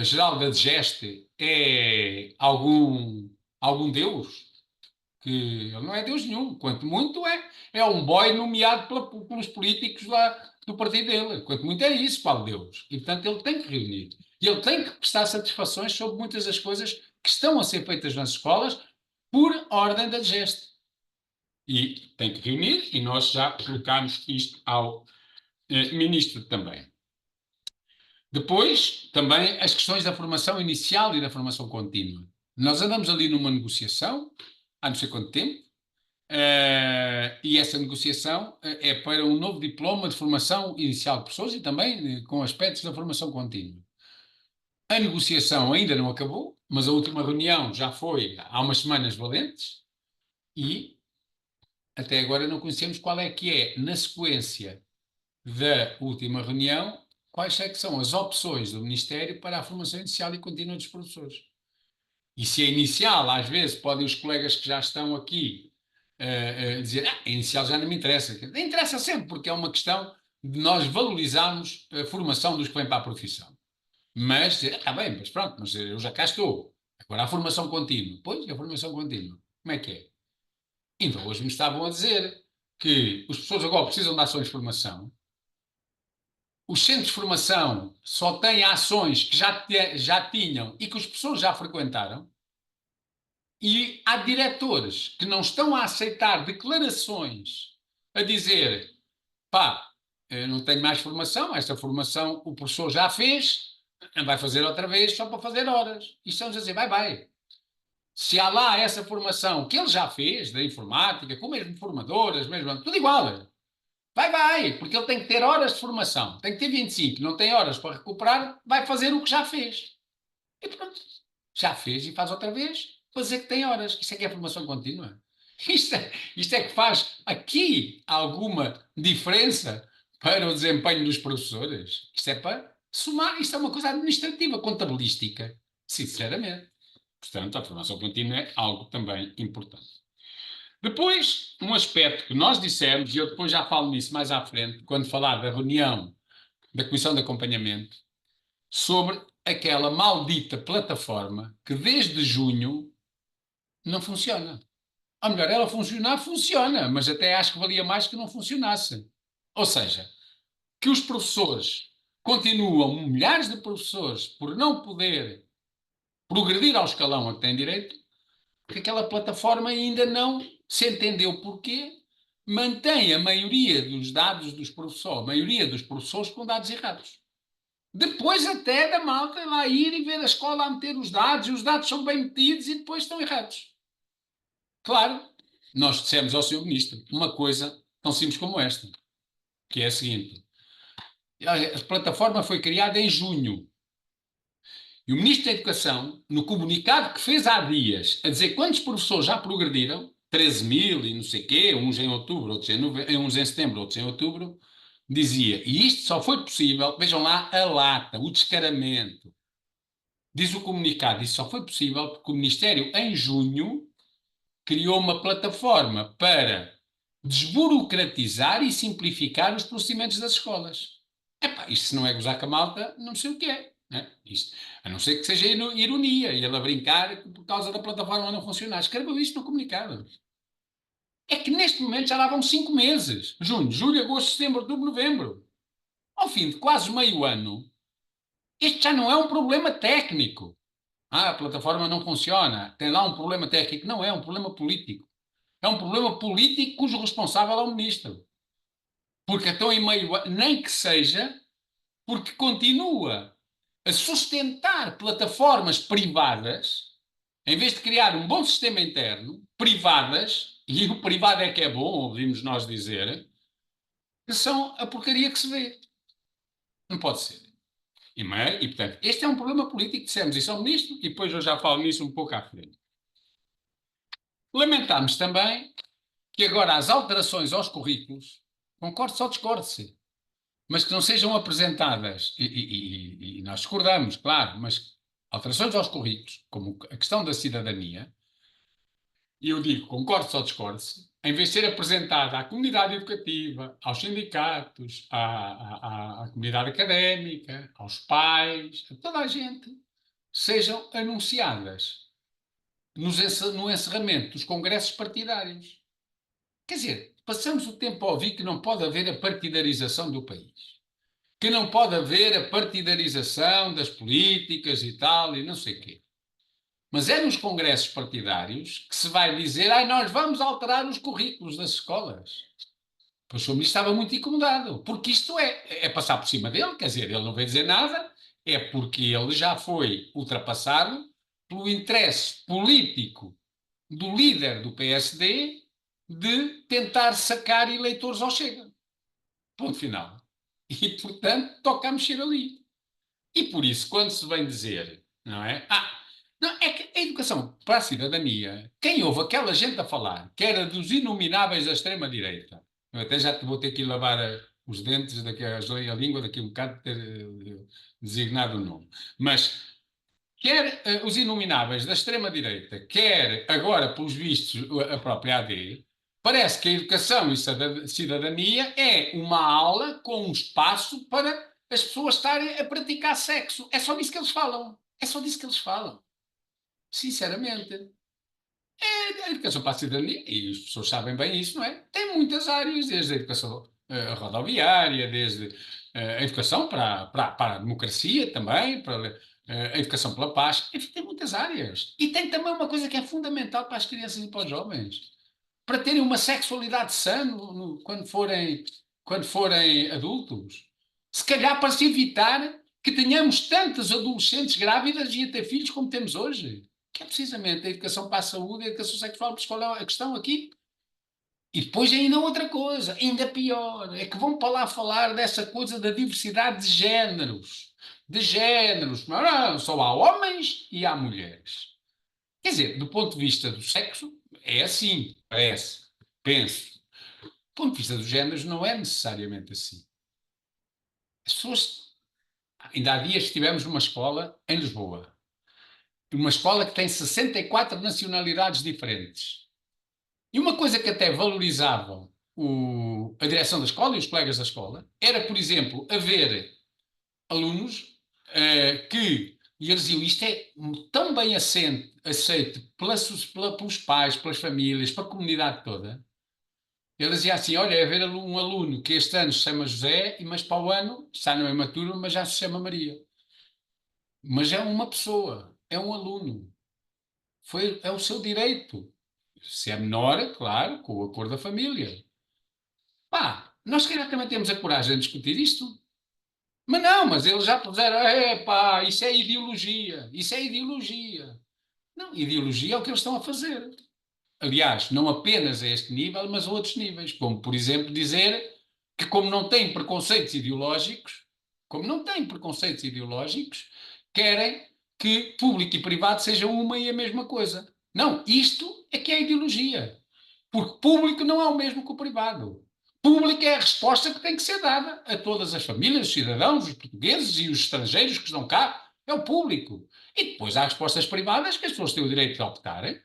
geral da DGEST é algum Deus? Que ele não é Deus nenhum. Quanto muito é um boy nomeado pelos políticos lá do partido dele. Quanto muito é isso, Paulo Deus. E, portanto, ele tem que reunir. E ele tem que prestar satisfações sobre muitas das coisas que estão a ser feitas nas escolas por ordem da DGEST. E tem que reunir, e nós já colocámos isto ao ministro também. Depois, também, as questões da formação inicial e da formação contínua. Nós andamos ali numa negociação, há não sei quanto tempo, e essa negociação é para um novo diploma de formação inicial de professores e também com aspectos da formação contínua. A negociação ainda não acabou, mas a última reunião já foi há umas semanas valentes e até agora não conhecemos qual é que é, na sequência da última reunião, quais é que são as opções do Ministério para a formação inicial e contínua dos professores. E se é inicial, às vezes, podem os colegas que já estão aqui dizer, a inicial já não me interessa. Interessa sempre, porque é uma questão de nós valorizarmos a formação dos que vêm para a profissão. Mas dizer, está bem, mas pronto, mas eu já cá estou. Agora a formação contínua. Pois, a formação contínua. Como é que é? Então, hoje me estavam a dizer que os professores agora precisam de ações de formação. Os centros de formação só têm ações que já tinham e que os professores já frequentaram. E há diretores que não estão a aceitar declarações a dizer, pá, eu não tenho mais formação, esta formação o professor já fez, vai fazer outra vez só para fazer horas. E estamos a dizer, vai. Se há lá essa formação que ele já fez, da informática, com mesmo formadoras, mesmo, tudo igual. Vai, porque ele tem que ter horas de formação. Tem que ter 25, não tem horas para recuperar, vai fazer o que já fez. E pronto, já fez e faz outra vez, para dizer que tem horas. Isto é que é formação contínua. Isto é que faz aqui alguma diferença para o desempenho dos professores. Isto é para somar, isto é uma coisa administrativa, contabilística, sinceramente. Portanto, a formação contínua é algo também importante. Depois, um aspecto que nós dissemos, e eu depois já falo nisso mais à frente, quando falar da reunião da Comissão de Acompanhamento, sobre aquela maldita plataforma que desde junho não funciona. Ou melhor, ela funciona, mas até acho que valia mais que não funcionasse. Ou seja, que os professores continuam, milhares de professores, por não poder progredir ao escalão a que têm direito, porque aquela plataforma ainda não se entendeu porquê, mantém a maioria dos dados dos professores, a maioria dos professores com dados errados. Depois até da malta lá ir e ver a escola a meter os dados, e os dados são bem metidos e depois estão errados. Claro, nós dissemos ao Sr. Ministro uma coisa tão simples como esta, que é a seguinte. A plataforma foi criada em junho. E o Ministro da Educação, no comunicado que fez há dias, a dizer quantos professores já progrediram, 13 mil e não sei o quê, uns em outubro, uns em setembro, outros em outubro, dizia, e isto só foi possível, vejam lá a lata, o descaramento. Diz o comunicado, isso só foi possível porque o Ministério, em junho, criou uma plataforma para desburocratizar e simplificar os procedimentos das escolas. Epá, isto se não é gozar com a malta, não sei o que é. Né? Isto, a não ser que seja ironia, e ele a brincar por causa da plataforma não funcionar. Escreveu isto no comunicado. É que neste momento já lá vão 5 meses. Junho, julho, agosto, setembro, outubro, novembro. Ao fim de quase meio ano, isto já não é um problema técnico. A plataforma não funciona, tem lá um problema técnico. Não é um problema político. É um problema político cujo responsável é o ministro. Porque estão em meio, nem que seja, porque continua a sustentar plataformas privadas, em vez de criar um bom sistema interno, privadas, e o privado é que é bom, ouvimos nós dizer, que são a porcaria que se vê. Não pode ser. portanto, este é um problema político, dissemos isso ao ministro, e depois eu já falo nisso um pouco à frente. Lamentamos também que agora as alterações aos currículos, concorde-se ou discorde-se, mas que não sejam apresentadas, e nós discordamos, claro, mas alterações aos currículos, como a questão da cidadania, e eu digo, concorde-se ou discorde-se, em vez de ser apresentada à comunidade educativa, aos sindicatos, à comunidade académica, aos pais, a toda a gente, sejam anunciadas no encerramento dos congressos partidários. Quer dizer, passamos o tempo a ouvir que não pode haver a partidarização do país, que não pode haver a partidarização das políticas e tal, e não sei o quê. Mas é nos congressos partidários que se vai dizer: nós vamos alterar os currículos das escolas. Pois o Sr. Ministro estava muito incomodado, porque isto é passar por cima dele, quer dizer, ele não veio dizer nada, é porque ele já foi ultrapassado pelo interesse político do líder do PSD de tentar sacar eleitores ao Chega. Ponto final. E, portanto, toca a mexer ali. E por isso, quando se vem dizer, não é? Não, é que a educação para a cidadania, quem ouve aquela gente a falar, que era dos inomináveis da extrema-direita, eu até já vou ter que ir lavar os dentes, a língua daqui a um bocado de ter designado o nome. Mas quer os inomináveis da extrema-direita, quer agora, pelos vistos, a própria AD, parece que a educação e cidadania é uma aula com um espaço para as pessoas estarem a praticar sexo. É só disso que eles falam. É só disso que eles falam. Sinceramente. A educação para a cidadania, e as pessoas sabem bem isso, não é? Tem muitas áreas, desde a educação rodoviária, desde a educação para a democracia também, para a educação pela paz, enfim, tem muitas áreas. E tem também uma coisa que é fundamental para as crianças e para os jovens, para terem uma sexualidade sã quando forem adultos. Se calhar para se evitar que tenhamos tantas adolescentes grávidas e a ter filhos como temos hoje. Que é precisamente a educação para a saúde e a educação sexual, qual é a questão aqui? E depois ainda outra coisa, ainda pior, é que vão para lá falar dessa coisa da diversidade de géneros. De géneros. Não, só há homens e há mulheres. Quer dizer, do ponto de vista do sexo, é assim, parece, penso. Do ponto de vista dos géneros, não é necessariamente assim. As pessoas. Ainda há dias estivemos numa escola em Lisboa. Uma escola que tem 64 nacionalidades diferentes. E uma coisa que até valorizavam a direção da escola e os colegas da escola era, por exemplo, haver alunos e eles diziam, isto é tão bem aceito pelos pais, pelas famílias, pela comunidade toda. Eles diziam assim, olha, é haver um aluno que este ano se chama José, mas para o ano está na mesma turma, mas já se chama Maria. Mas é uma pessoa, é um aluno. É o seu direito. Se é menor, claro, com o acordo da família. Pá, nós se calhar também temos a coragem de discutir isto. Mas não, mas eles já puseram, pá, isso é ideologia, isso é ideologia. Não, ideologia é o que eles estão a fazer. Aliás, não apenas a este nível, mas a outros níveis. Como, por exemplo, dizer que como não têm preconceitos ideológicos, querem que público e privado sejam uma e a mesma coisa. Não, isto é que é ideologia. Porque público não é o mesmo que o privado. Público é a resposta que tem que ser dada a todas as famílias, os cidadãos, os portugueses e os estrangeiros que estão cá. É o público. E depois há respostas privadas que as pessoas têm o direito de optarem.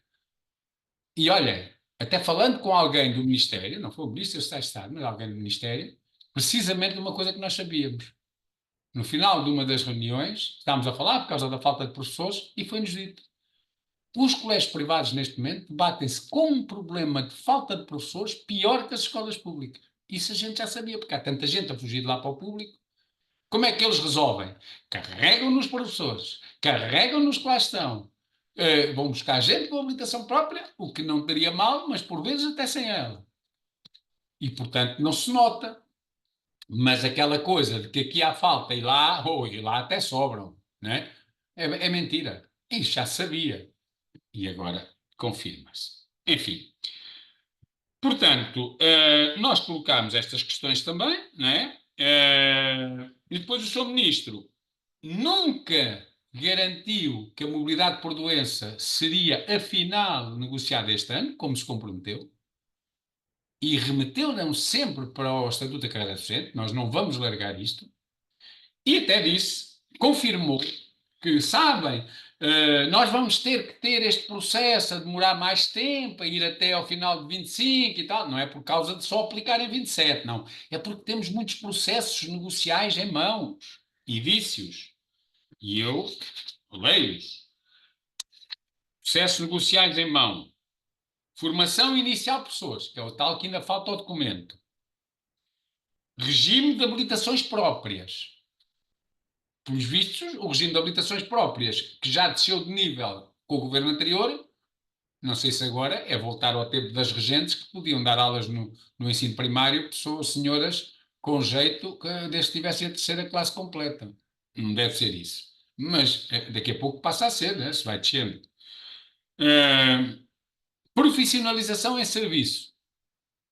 E olha, até falando com alguém do Ministério, não foi o Ministro do Estado, mas alguém do Ministério, precisamente de uma coisa que nós sabíamos. No final de uma das reuniões, estávamos a falar por causa da falta de professores e foi-nos dito: os colégios privados, neste momento, debatem-se com um problema de falta de professores pior que as escolas públicas. Isso a gente já sabia, porque há tanta gente a fugir de lá para o público. Como é que eles resolvem? Carregam nos professores, carregam nos que lá estão. Vão buscar gente com habilitação própria, o que não teria mal, mas por vezes até sem ela. E, portanto, não se nota. Mas aquela coisa de que aqui há falta e lá até sobram, né? É mentira. Isso já sabia. E agora confirma-se. Enfim, portanto, nós colocámos estas questões também, né? E depois o Sr. Ministro nunca garantiu que a mobilidade por doença seria, afinal, negociada este ano, como se comprometeu, e remeteu-nos sempre para o Estatuto da Carreira Docente, nós não vamos largar isto, e até disse, confirmou, que sabem, nós vamos ter que ter este processo a demorar mais tempo, a ir até ao final de 25 e tal, não é por causa de só aplicar em 27, não, é porque temos muitos processos negociais em mãos e vícios. E eu leio-os. Processos negociais em mão. Formação inicial de pessoas, que é o tal que ainda falta ao documento. Regime de habilitações próprias. Pelos vistos, o regime de habilitações próprias, que já desceu de nível com o governo anterior, não sei se agora é voltar ao tempo das regentes que podiam dar aulas no ensino primário, pessoas, senhoras com jeito que desde que tivessem a terceira classe completa. Não deve ser isso. Mas daqui a pouco passa a ser, né? Se vai descendo. Profissionalização em serviço.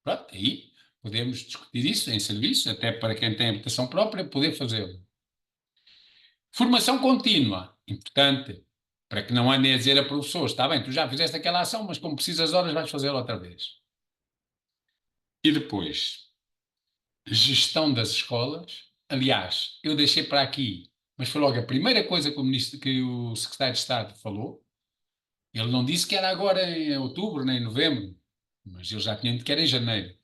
Pronto, aí podemos discutir isso em serviço, até para quem tem habitação própria poder fazê-lo. Formação contínua, importante, para que não andem a dizer a professores, está bem, tu já fizeste aquela ação, mas como precisas de horas vais fazê-la outra vez. E depois, gestão das escolas. Aliás, eu deixei para aqui, mas foi logo a primeira coisa que o secretário de Estado falou. Ele não disse que era agora em outubro, nem em novembro, mas ele já tinha dito que era em janeiro.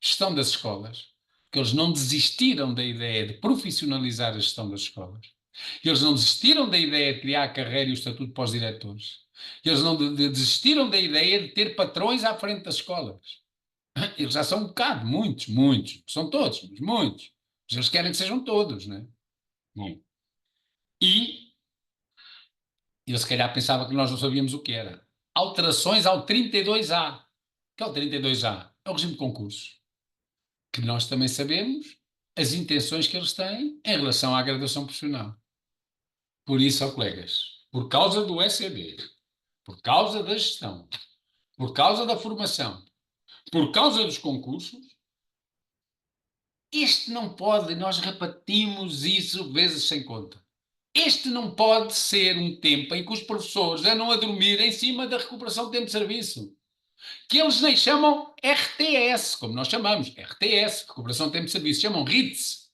Gestão das escolas, que eles não desistiram da ideia de profissionalizar a gestão das escolas. Eles não desistiram da ideia de criar a carreira e o estatuto para os diretores. Eles não desistiram da ideia de ter patrões à frente das escolas. Eles já são um bocado, muitos. São todos, mas muitos. Mas eles querem que sejam todos, né? Bom. E ele se calhar pensava que nós não sabíamos o que era. Alterações ao 32A. O que é o 32A? É o regime de concursos. Que nós também sabemos as intenções que eles têm em relação à graduação profissional. Por isso, ó colegas, por causa do ECD, por causa da gestão, por causa da formação, por causa dos concursos, este não pode, nós repetimos isso vezes sem conta. Este não pode ser um tempo em que os professores andam a dormir em cima da recuperação de tempo de serviço. Que eles nem chamam RTS, como nós chamamos, RTS, recuperação de tempo de serviço, chamam RITS.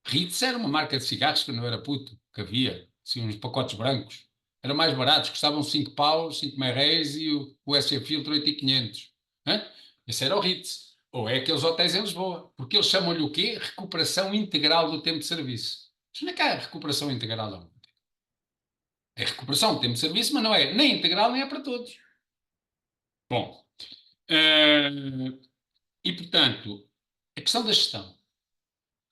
Ritz era uma marca de cigarros que não era puto, que havia, assim, uns pacotes brancos. Eram mais baratos, custavam 5 paus, 5 merréis e o SC Filtro 8.500. Esse era o Ritz. Ou é aqueles hotéis em Lisboa. Porque eles chamam-lhe o quê? Recuperação integral do tempo de serviço. Mas não é que há recuperação integral, não. É recuperação do tempo de serviço, mas não é nem integral nem é para todos. Bom, e portanto, a questão da gestão.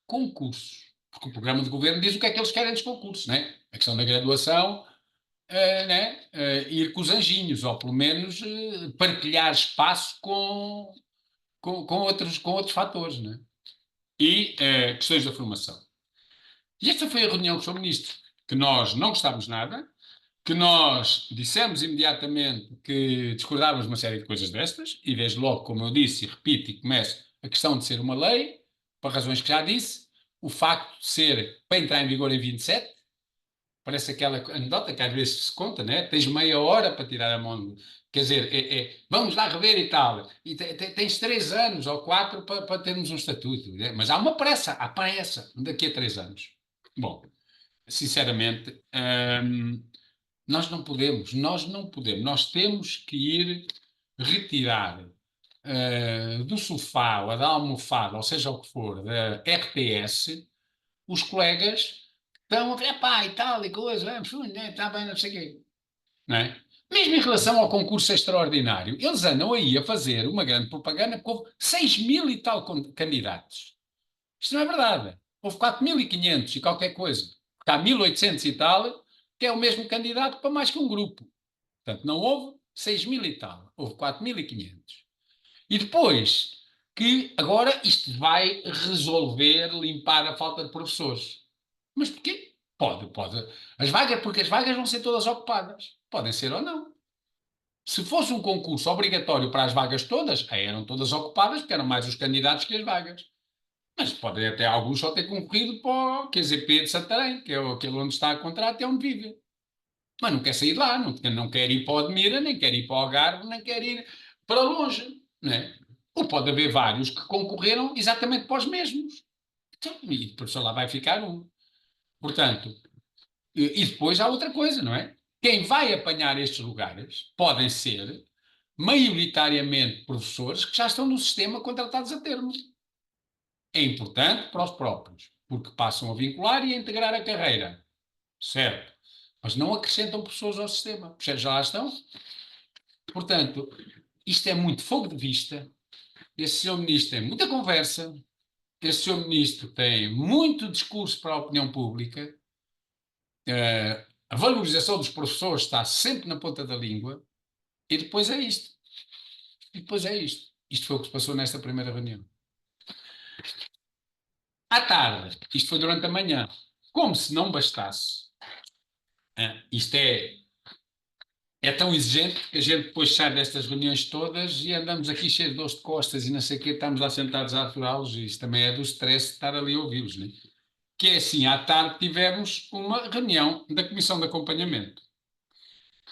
Concursos. Porque o programa de governo diz o que é que eles querem dos concursos, né? A questão da graduação, né? Ir com os anjinhos, ou pelo menos partilhar espaço com outros fatores, né? E questões da formação. E esta foi a reunião com o Sr. Ministro, que nós não gostámos nada, que nós dissemos imediatamente que discordávamos de uma série de coisas destas, e desde logo, como eu disse e repito e começo, a questão de ser uma lei, por razões que já disse, o facto de ser para entrar em vigor em 27, parece aquela anedota que às vezes se conta, né? Tens meia hora para tirar a mão. Quer dizer, vamos lá rever e tal. E tens 3 anos ou 4 para termos um estatuto. Né? Mas há uma pressa, há pressa, daqui a 3 anos. Bom, sinceramente, nós não podemos. Nós temos que ir retirar do sofá ou da almofada, ou seja o que for, da RTS, os colegas estão a ver, pá, e tal, e coisa, está bem, não sei o quê. Não é? Mesmo em relação ao concurso extraordinário, eles andam aí a fazer uma grande propaganda porque houve 6 mil e tal candidatos. Isto não é verdade. Houve 4.500 e qualquer coisa. Porque há 1.800 e tal, que é o mesmo candidato para mais que um grupo. Portanto, não houve 6 mil e tal. Houve 4.500. E depois, que agora isto vai resolver, limpar a falta de professores. Mas porquê? Pode. Porque as vagas vão ser todas ocupadas. Podem ser ou não. Se fosse um concurso obrigatório para as vagas todas, aí eram todas ocupadas, porque eram mais os candidatos que as vagas. Mas podem até alguns só ter concorrido para o QZP de Santarém, que é aquele onde está a contrato, é onde vive. Mas não quer sair de lá, não quer ir para o Admira, nem quer ir para o Algarve, nem quer ir para longe, não é? Ou pode haver vários que concorreram exatamente para os mesmos. Então, e depois só lá vai ficar um. Portanto, e depois há outra coisa, não é? Quem vai apanhar estes lugares podem ser, maioritariamente, professores que já estão no sistema contratados a termo. É importante para os próprios, porque passam a vincular e a integrar a carreira, certo? Mas não acrescentam pessoas ao sistema, porque já lá estão. Portanto, isto é muito fogo de vista. Esse senhor ministro tem muita conversa, esse senhor ministro tem muito discurso para a opinião pública, a valorização dos professores está sempre na ponta da língua, e depois é isto. E depois é isto. Isto foi o que se passou nesta primeira reunião. À tarde, isto foi durante a manhã, como se não bastasse. Isto é tão exigente que a gente depois sai destas reuniões todas e andamos aqui cheios de dores de costas e não sei o quê, estamos lá sentados a aturá-los, e isso também é do stress de estar ali a ouvi-los, né? Que é assim, à tarde tivemos uma reunião da Comissão de Acompanhamento.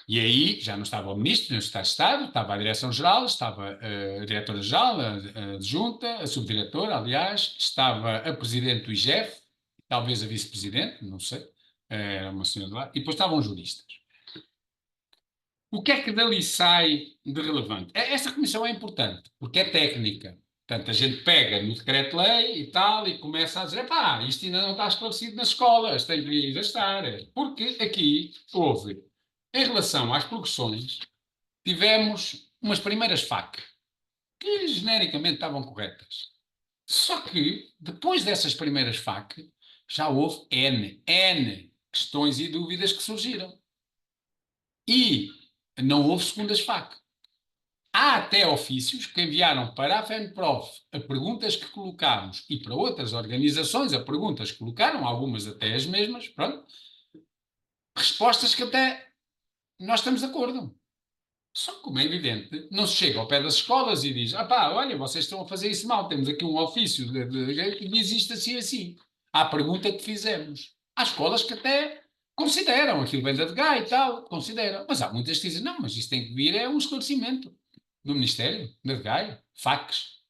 E aí já não estava o Ministro, nem o Secretário de Estado, estava a Direção-Geral, estava a Diretora-Geral, a Adjunta, a Subdiretora, aliás, estava a Presidente do IGEF, talvez a Vice-Presidente, não sei, era uma senhora de lá, e depois estavam juristas. O que é que dali sai de relevante? Esta comissão é importante, porque é técnica. Portanto, a gente pega no decreto-lei e tal, e começa a dizer, pá, isto ainda não está esclarecido nas escolas, tem que ir a estar. Porque aqui houve, em relação às progressões, tivemos umas primeiras FAC, que genericamente estavam corretas. Só que, depois dessas primeiras FAC, já houve N questões e dúvidas que surgiram. E não houve segundas FAC. Há até ofícios que enviaram para a FENPROF a perguntas que colocámos e para outras organizações a perguntas que colocaram, algumas até as mesmas, pronto, respostas que até nós estamos de acordo. Só que, como é evidente, não se chega ao pé das escolas e diz: ah pá, olha, vocês estão a fazer isso mal, temos aqui um ofício que diz isto assim assim. À pergunta que fizemos. Há escolas que até consideram, aquilo vem da DGA e tal, consideram. Mas há muitas que dizem: não, mas isto tem que vir, é um esclarecimento do Ministério, da DGA, FACs.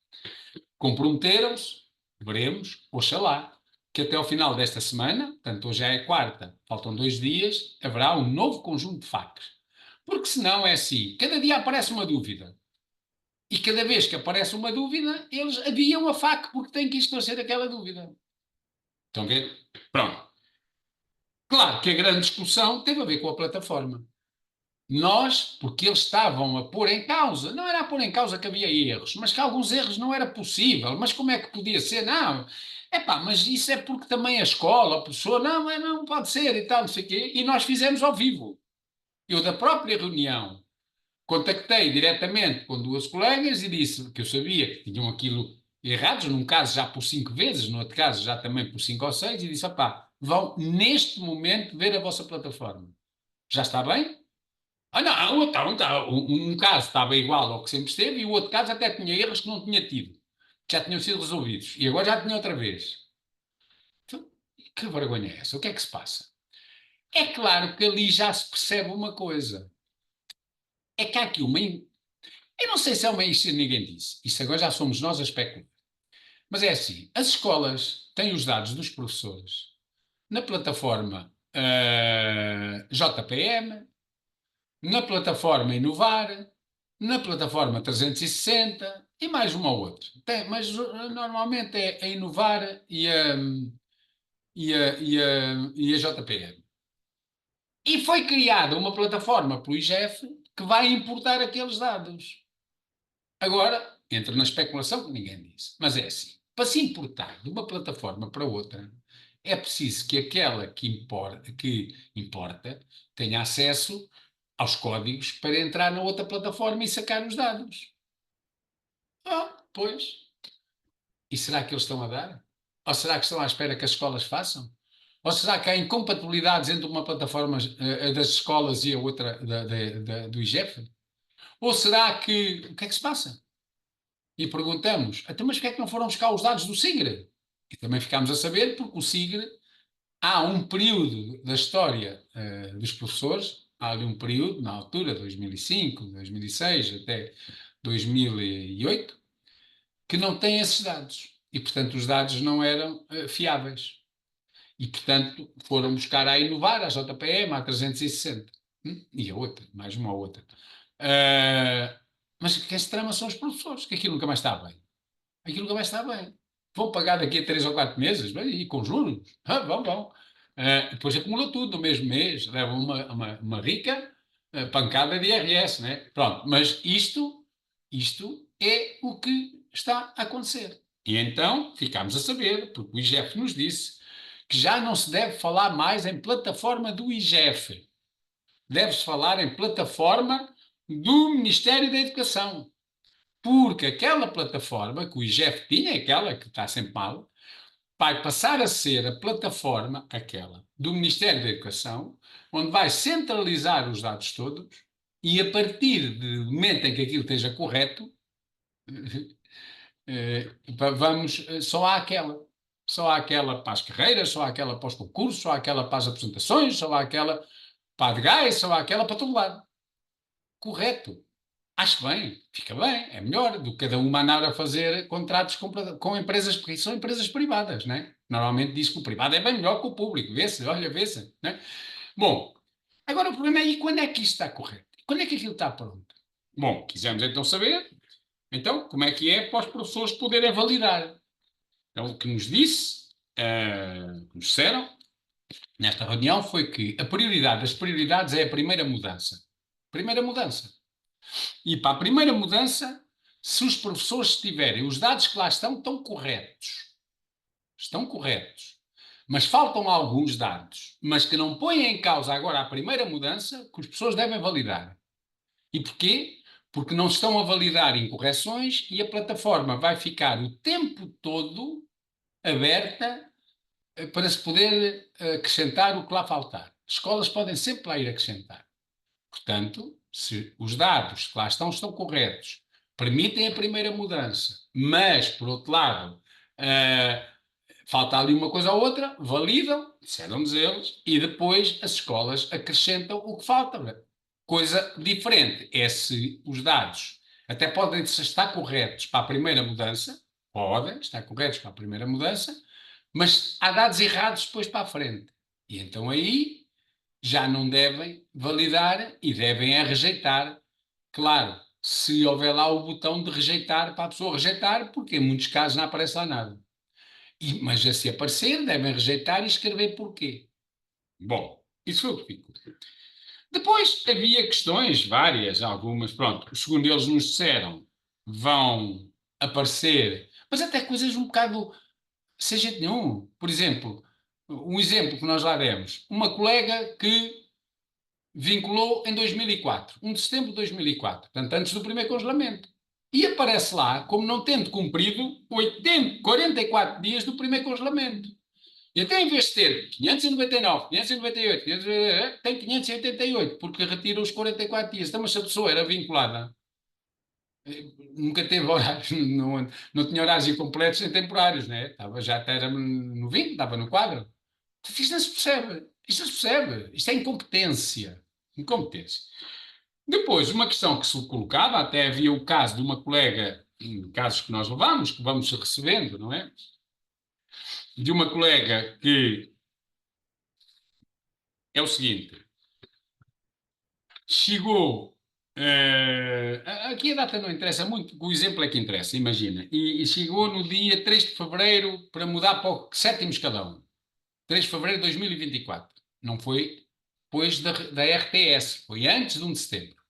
Comprometeram-se, veremos, oxalá, que até ao final desta semana, portanto hoje já é quarta, faltam 2 dias, haverá um novo conjunto de FACs. Porque senão é assim, cada dia aparece uma dúvida. E cada vez que aparece uma dúvida, eles adiam a FAC porque têm que esclarecer aquela dúvida. Estão a ver? Pronto. Claro que a grande discussão teve a ver com a plataforma. Nós, porque eles estavam a pôr em causa, não era a pôr em causa que havia erros, mas que alguns erros não era possível. Mas como é que podia ser? Não, é pá, mas isso é porque também a escola, a pessoa, não, não pode ser e tal, não sei o quê. E nós fizemos ao vivo. Eu, da própria reunião, contactei diretamente com 2 colegas e disse que eu sabia que tinham aquilo errados, num caso já por 5 vezes, no outro caso já também por 5 ou 6, e disse: opá, vão neste momento ver a vossa plataforma. Já está bem? Ah, não, então, um caso estava igual ao que sempre esteve e o outro caso até tinha erros que não tinha tido, que já tinham sido resolvidos. E agora já tinha outra vez. Então, que vergonha é essa? O que é que se passa? É claro que ali já se percebe uma coisa. É que há aqui uma. Eu não sei se é uma isto ninguém disse. Isso agora já somos nós a especular. Mas é assim: as escolas têm os dados dos professores na plataforma JPM, na plataforma Inovar, na plataforma 360 e mais uma ou outra. Mas normalmente é a Inovar e a JPM. E foi criada uma plataforma pelo IGF que vai importar aqueles dados. Agora, entra na especulação que ninguém disse. Mas é assim: para se importar de uma plataforma para outra, é preciso que aquela que importa tenha acesso aos códigos para entrar na outra plataforma e sacar os dados. Pois. E será que eles estão a dar? Ou será que estão à espera que as escolas façam? Ou será que há incompatibilidades entre uma plataforma das escolas e a outra do IGF? Ou será que. O que é que se passa? E perguntamos: então, mas porquê é que não foram buscar os dados do SIGRE? E também ficámos a saber porque o SIGRE, há um período da história dos professores, há ali um período, na altura, 2005, 2006 até 2008, que não tem esses dados. E, portanto, os dados não eram fiáveis. E, portanto, foram buscar a inovar, a JPM, a 360. E a outra, mais uma outra. Mas quem se trama são os professores, que aquilo nunca mais está bem. Aquilo nunca mais está bem. Vão pagar daqui a 3 ou 4 meses, bem, e com juros. Vão. Depois acumula tudo no mesmo mês, leva uma rica pancada de IRS, né? Pronto, mas isto é o que está a acontecer. E então ficámos a saber, porque o IGF nos disse, que já não se deve falar mais em plataforma do IGF. Deve-se falar em plataforma do Ministério da Educação. Porque aquela plataforma que o IGF tinha, aquela que está sempre mal, vai passar a ser a plataforma, aquela, do Ministério da Educação, onde vai centralizar os dados todos e a partir do momento em que aquilo esteja correto, vamos, só há aquela. Só há aquela para as carreiras, só há aquela para os concursos, só há aquela para as apresentações, só há aquela para a de gás, só há aquela para todo lado. Correto. Acho bem, fica bem, é melhor do que cada uma andar a fazer contratos com empresas, porque são empresas privadas, né? Normalmente diz que o privado é bem melhor que o público, vê-se, olha, vê-se, né? Bom, agora o problema é, e quando é que isto está correto? Quando é que aquilo está pronto? Bom, quisemos então saber, então, como é que é para os professores poderem validar? Então, o que nos disse, que nos disseram, nesta reunião, foi que a prioridade das prioridades é a primeira mudança. Primeira mudança. E para a primeira mudança, se os professores tiverem os dados que lá estão corretos, estão corretos, mas faltam alguns dados, mas que não põem em causa agora a primeira mudança, que os professores devem validar. E porquê? Porque não estão a validar incorreções e a plataforma vai ficar o tempo todo aberta para se poder acrescentar o que lá faltar. Escolas podem sempre lá ir acrescentar. Portanto, se os dados que lá estão corretos, permitem a primeira mudança, mas, por outro lado, falta ali uma coisa ou outra, validam, disseram-nos eles, e depois as escolas acrescentam o que falta. Coisa diferente é se os dados até podem estar corretos para a primeira mudança, podem estar corretos para a primeira mudança, mas há dados errados depois para a frente. E então aí já não devem validar e devem rejeitar. Claro, se houver lá o botão de rejeitar para a pessoa rejeitar, porque em muitos casos não aparece lá nada. Mas se aparecer, devem rejeitar e escrever porquê. Bom, isso foi o que ficou. Depois havia questões várias, algumas, pronto, segundo eles nos disseram, vão aparecer, mas até coisas um bocado sem jeito nenhum. Por exemplo, um exemplo que nós lá demos, uma colega que vinculou em 2004, 1 de setembro de 2004, portanto, antes do primeiro congelamento. E aparece lá como não tendo cumprido 44 dias do primeiro congelamento. E até em vez de ter 599, 598, 598 tem 588, porque retira os 44 dias. Então, mas se a pessoa era vinculada, nunca teve horários, não tinha horários incompletos nem temporários, né? Já era no 20, estava no quadro. Isto não se percebe. Isto não se percebe. Isto é incompetência. Incompetência. Depois, uma questão que se colocava, até havia o caso de uma colega, casos que nós levamos, que vamos recebendo, não é? De uma colega que é o seguinte, chegou, aqui a data não interessa muito, o exemplo é que interessa, imagina, e chegou no dia 3 de fevereiro para mudar para o sétimo escalão, 3 de fevereiro de 2024, não foi depois da RTS, foi antes de 1 de setembro.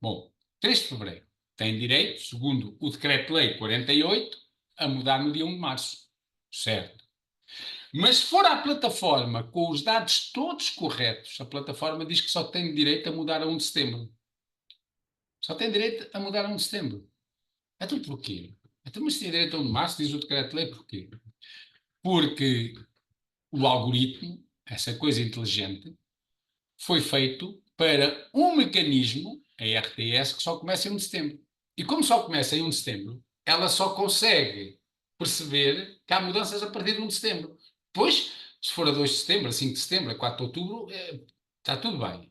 Bom, 3 de fevereiro, tem direito, segundo o Decreto-Lei 48, a mudar no dia 1 de março, certo? Mas se for à plataforma com os dados todos corretos, a plataforma diz que só tem direito a mudar a 1 de setembro. Só tem direito a mudar a 1 de setembro. Então porquê? Então, mas se tem direito a 1 de março, diz o decreto-lei, porquê? Porque o algoritmo, essa coisa inteligente, foi feito para um mecanismo, a RTS, que só começa em 1 de setembro. E como só começa em 1 de setembro, ela só consegue perceber que há mudanças a partir de 1 de setembro. Depois, se for a 2 de setembro, a 5 de setembro, a 4 de outubro, está tudo bem.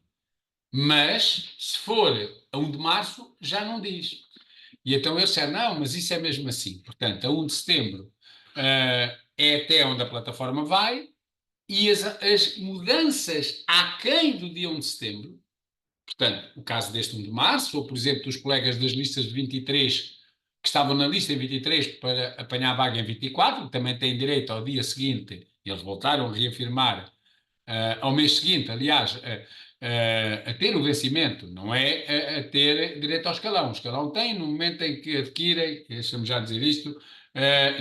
Mas, se for a 1 de março, já não diz. E então eles disseram, não, mas isso é mesmo assim. Portanto, a 1 de setembro é até onde a plataforma vai, e as mudanças aquém do dia 1 de setembro, portanto, o caso deste 1 de março, ou, por exemplo, dos colegas das listas de 23, que estavam na lista em 23 para apanhar a vaga em 24, que também têm direito ao dia seguinte, eles voltaram a reafirmar, ao mês seguinte, aliás, a ter o vencimento, não é a ter direito ao escalão. O escalão tem no momento em que adquirem, deixa-me já dizer isto,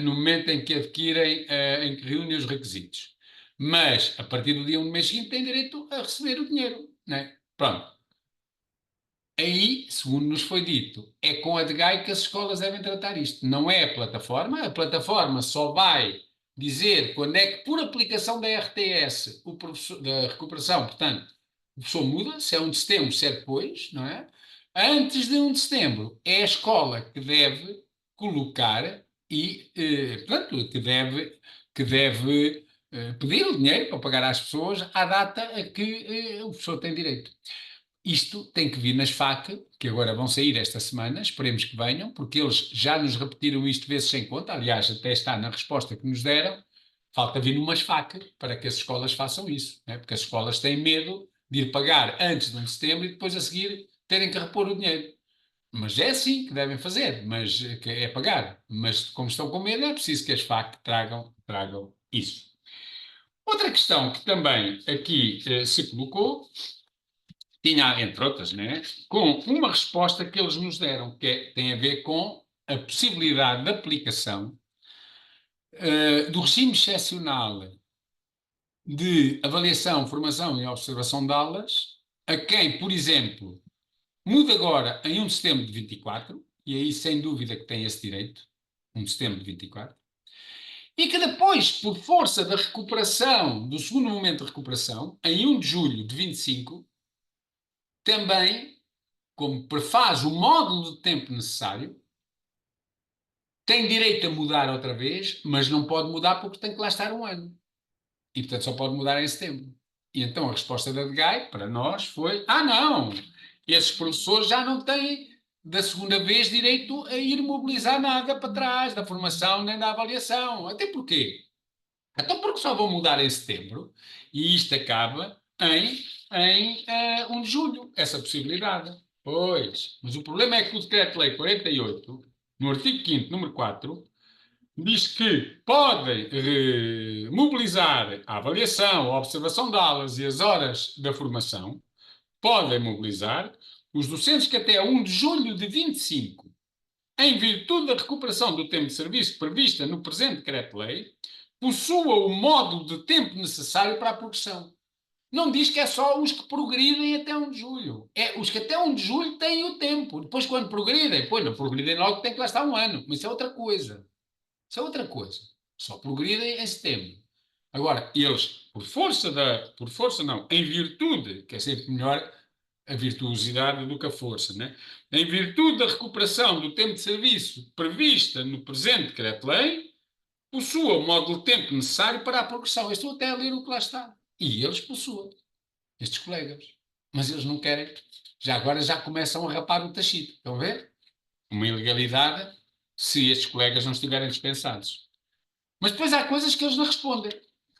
no momento em que adquirem, em que reúnem os requisitos. Mas, a partir do dia 1 do mês seguinte, têm direito a receber o dinheiro, né? Pronto. Aí, segundo nos foi dito, é com a DGAI que as escolas devem tratar isto. Não é a plataforma só vai dizer quando é que, por aplicação da RTS, o professor, da recuperação, portanto, o professor muda, se é 1 de setembro, se é depois, não é? Antes de 1 de setembro, é a escola que deve colocar e, portanto, que deve pedir o dinheiro para pagar às pessoas à data a que o professor tem direito. Isto tem que vir nas FAC, que agora vão sair esta semana, esperemos que venham, porque eles já nos repetiram isto vezes sem conta, aliás, até está na resposta que nos deram, falta vir numas FAC para que as escolas façam isso, né? Porque as escolas têm medo de ir pagar antes de 1 de setembro e depois a seguir terem que repor o dinheiro. Mas é assim que devem fazer, mas que é pagar. Mas como estão com medo, é preciso que as FAC tragam isso. Outra questão que também aqui se colocou tinha, entre outras, né, com uma resposta que eles nos deram, que tem a ver com a possibilidade de aplicação do regime excepcional de avaliação, formação e observação de aulas a quem, por exemplo, muda agora em 1 de setembro de 24, e aí sem dúvida que tem esse direito, 1 de setembro de 24, e que depois, por força da recuperação, do segundo momento de recuperação, em 1 de julho de 25, também, como prefaz o módulo de tempo necessário, tem direito a mudar outra vez, mas não pode mudar porque tem que lá estar um ano. E, portanto, só pode mudar em setembro. E então a resposta da DGAI para nós foi: não, esses professores já não têm, da segunda vez, direito a ir mobilizar nada para trás da formação nem da avaliação. Até porquê? Então, porque só vão mudar em setembro e isto acaba em 1 de julho, essa possibilidade. Pois, mas o problema é que o Decreto-Lei 48, no artigo 5º, número 4, diz que podem mobilizar a avaliação, a observação de aulas e as horas da formação, podem mobilizar os docentes que até 1 de julho de 25, em virtude da recuperação do tempo de serviço prevista no presente Decreto-Lei, possua o módulo de tempo necessário para a progressão. Não diz que é só os que progridem até 1 de julho. É os que até 1 de julho têm o tempo. Depois, quando progridem, pois não progridem logo, tem que lá estar um ano. Mas isso é outra coisa. Isso é outra coisa. Só progridem em setembro. Agora, eles, por força não, em virtude, que é sempre melhor a virtuosidade do que a força, né? Em virtude da recuperação do tempo de serviço prevista no presente decreto-lei, possua o módulo de tempo necessário para a progressão. Eu estou até a ler o que lá está. E eles possuem, estes colegas. Mas eles não querem. Já agora já começam a rapar o tachito. Estão a ver? Uma ilegalidade se estes colegas não estiverem dispensados. Mas depois há coisas que eles não respondem.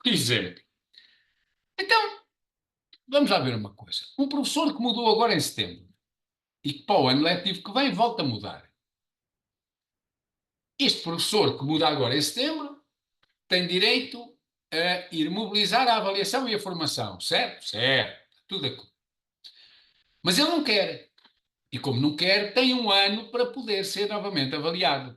Por exemplo, então, vamos lá ver uma coisa. Um professor que mudou agora em setembro e que para o ano letivo que vem volta a mudar. Este professor que muda agora em setembro tem direito a ir mobilizar a avaliação e a formação, certo? Certo, tudo aquilo. Mas ele não quer. E como não quer, tem um ano para poder ser novamente avaliado.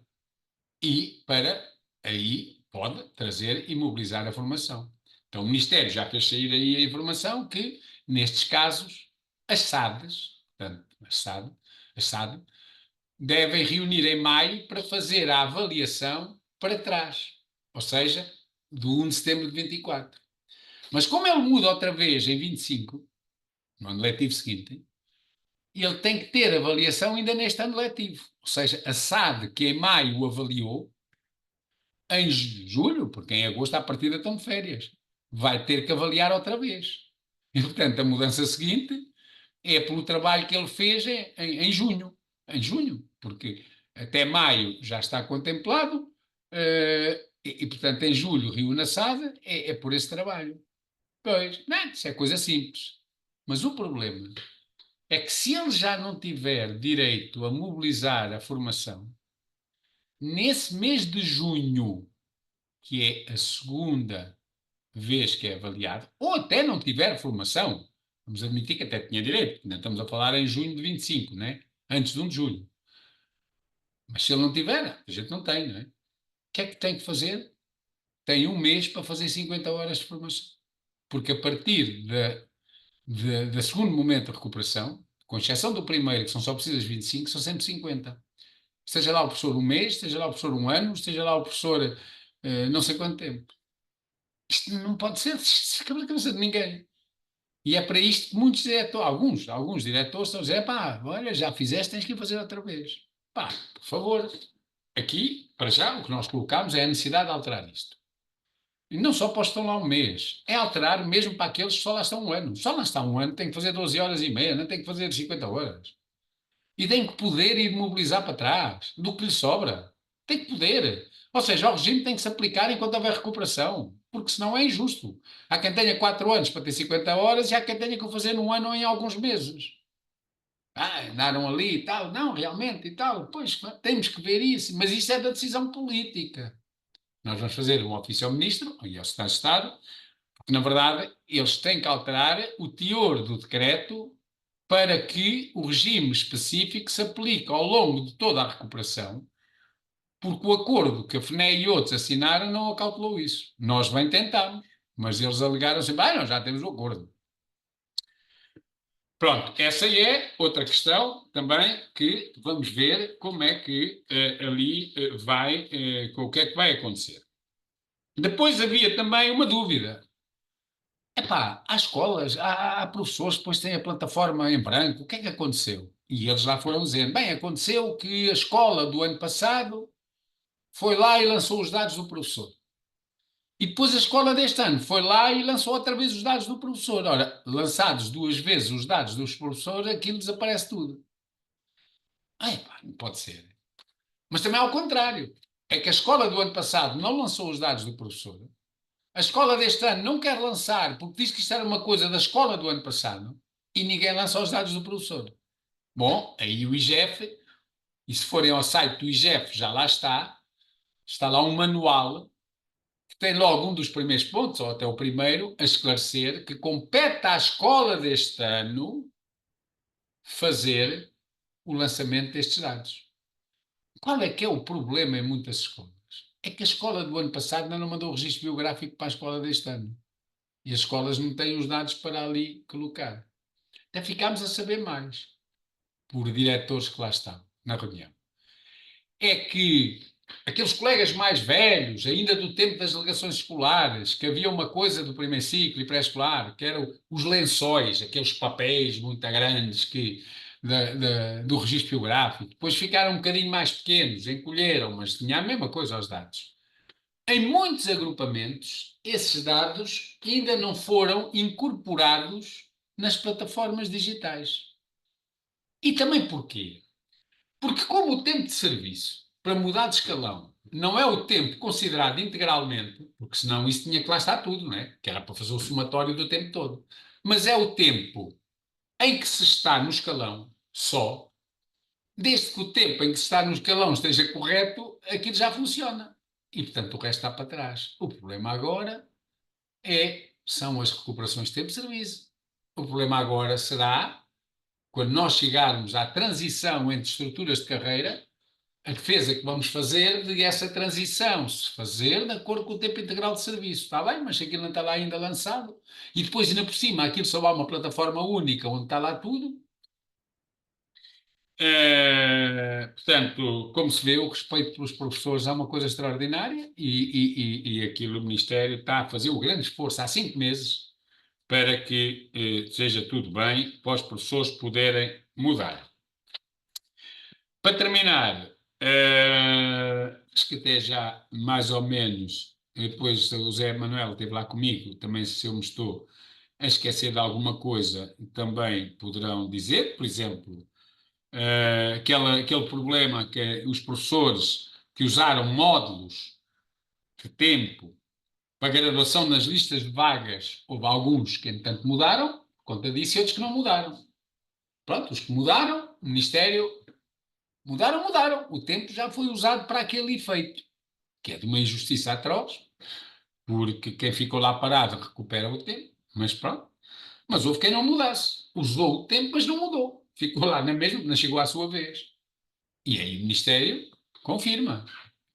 E para aí pode trazer e mobilizar a formação. Então o Ministério já fez sair aí a informação que, nestes casos, as SADs, portanto, as SAD, devem reunir em maio para fazer a avaliação para trás. Ou seja, do 1 de setembro de 24. Mas como ele muda outra vez em 25, no ano letivo seguinte, ele tem que ter avaliação ainda neste ano letivo. Ou seja, a SAD, que em maio o avaliou, em julho, porque em agosto, à partida, estão de férias. Vai ter que avaliar outra vez. E, portanto, a mudança seguinte é pelo trabalho que ele fez em junho. Em junho, porque até maio já está contemplado, portanto, em julho, reúne a SAD, é por esse trabalho. Pois, não, isso é coisa simples. Mas o problema é que se ele já não tiver direito a mobilizar a formação, nesse mês de junho, que é a segunda vez que é avaliado, ou até não tiver formação, vamos admitir que até tinha direito, ainda estamos a falar em junho de 25, né? Antes de 1 de julho. Mas se ele não tiver, a gente não tem, não é? O que é que tem que fazer? Tem um mês para fazer 50 horas de formação. Porque a partir da segundo momento de recuperação, com exceção do primeiro, que são só precisas 25, são sempre 50. Esteja lá o professor um mês, esteja lá o professor um ano, esteja lá o professor não sei quanto tempo. Isto não pode ser, isto acaba na cabeça de ninguém. E é para isto que muitos diretores, alguns diretores estão a dizer, pá, olha, já fizeste, tens que ir fazer outra vez. Pá, por favor. Aqui, para já, o que nós colocamos é a necessidade de alterar isto. E não só para os que estão lá um mês, é alterar mesmo para aqueles que só lá estão um ano. Só lá está um ano, tem que fazer 12 horas e meia, não tem que fazer 50 horas. E tem que poder ir mobilizar para trás do que lhe sobra. Tem que poder. Ou seja, o regime tem que se aplicar enquanto houver recuperação, porque senão é injusto. Há quem tenha 4 anos para ter 50 horas e há quem tenha que o fazer num ano ou em alguns meses. Andaram ali e tal. Não, realmente e tal. Pois, temos que ver isso. Mas isso é da decisão política. Nós vamos fazer um ofício ao Ministro e ao Secretário de Estado, porque, na verdade, eles têm que alterar o teor do decreto para que o regime específico se aplique ao longo de toda a recuperação, porque o acordo que a FNE e outros assinaram não acautelou isso. Nós bem tentámos, mas eles alegaram sempre, nós já temos o acordo. Pronto, essa é outra questão também que vamos ver como é que ali vai, com o que é que vai acontecer. Depois havia também uma dúvida. Epá, há escolas, há professores que depois têm a plataforma em branco. O que é que aconteceu? E eles lá foram dizendo, bem, aconteceu que a escola do ano passado foi lá e lançou os dados do professor. E depois a escola deste ano foi lá e lançou outra vez os dados do professor. Ora, lançados 2 vezes os dados dos professores, aquilo desaparece tudo. Epá, não pode ser. Mas também ao contrário. É que a escola do ano passado não lançou os dados do professor. A escola deste ano não quer lançar, porque diz que isto era uma coisa da escola do ano passado, e ninguém lança os dados do professor. Bom, aí o IGF, e se forem ao site do IGF, já lá está lá um manual, que tem logo um dos primeiros pontos, ou até o primeiro, a esclarecer que compete à escola deste ano fazer o lançamento destes dados. Qual é que é o problema em muitas escolas? É que a escola do ano passado ainda não mandou o registro biográfico para a escola deste ano. E as escolas não têm os dados para ali colocar. Até ficámos a saber mais, por diretores que lá estavam, na reunião. É que aqueles colegas mais velhos, ainda do tempo das delegações escolares, que havia uma coisa do primeiro ciclo e pré-escolar, que eram os lençóis, aqueles papéis muito grandes do registro biográfico, depois ficaram um bocadinho mais pequenos, encolheram, mas tinha a mesma coisa aos dados. Em muitos agrupamentos, esses dados ainda não foram incorporados nas plataformas digitais. E também porquê? Porque como o tempo de serviço para mudar de escalão não é o tempo considerado integralmente, porque senão isso tinha que lá estar tudo, não é? Que era para fazer o somatório do tempo todo. Mas é o tempo em que se está no escalão só, desde que o tempo em que se está no escalão esteja correto, aquilo já funciona. E, portanto, o resto está para trás. O problema agora são as recuperações de tempo de serviço. O problema agora será, quando nós chegarmos à transição entre estruturas de carreira, a defesa que vamos fazer de essa transição se fazer de acordo com o tempo integral de serviço. Está bem, mas aquilo não está lá ainda lançado. E depois, ainda por cima, aquilo só há uma plataforma única onde está lá tudo. Portanto, como se vê, o respeito pelos professores é uma coisa extraordinária e aquilo o Ministério está a fazer o grande esforço há 5 meses para que seja tudo bem, para os professores poderem mudar. Para terminar, que até já mais ou menos, depois o Zé Manuel esteve lá comigo, também se eu me estou a esquecer de alguma coisa, também poderão dizer, por exemplo, aquele problema que os professores que usaram módulos de tempo para graduação nas listas de vagas, houve alguns que, entretanto, mudaram, por conta disso, e outros que não mudaram. Pronto, os que mudaram, o Ministério, mudaram. O tempo já foi usado para aquele efeito, que é de uma injustiça atroz, porque quem ficou lá parado recupera o tempo, mas pronto. Mas houve quem não mudasse. Usou o tempo, mas não mudou. Ficou lá na mesma, não chegou à sua vez. E aí o Ministério confirma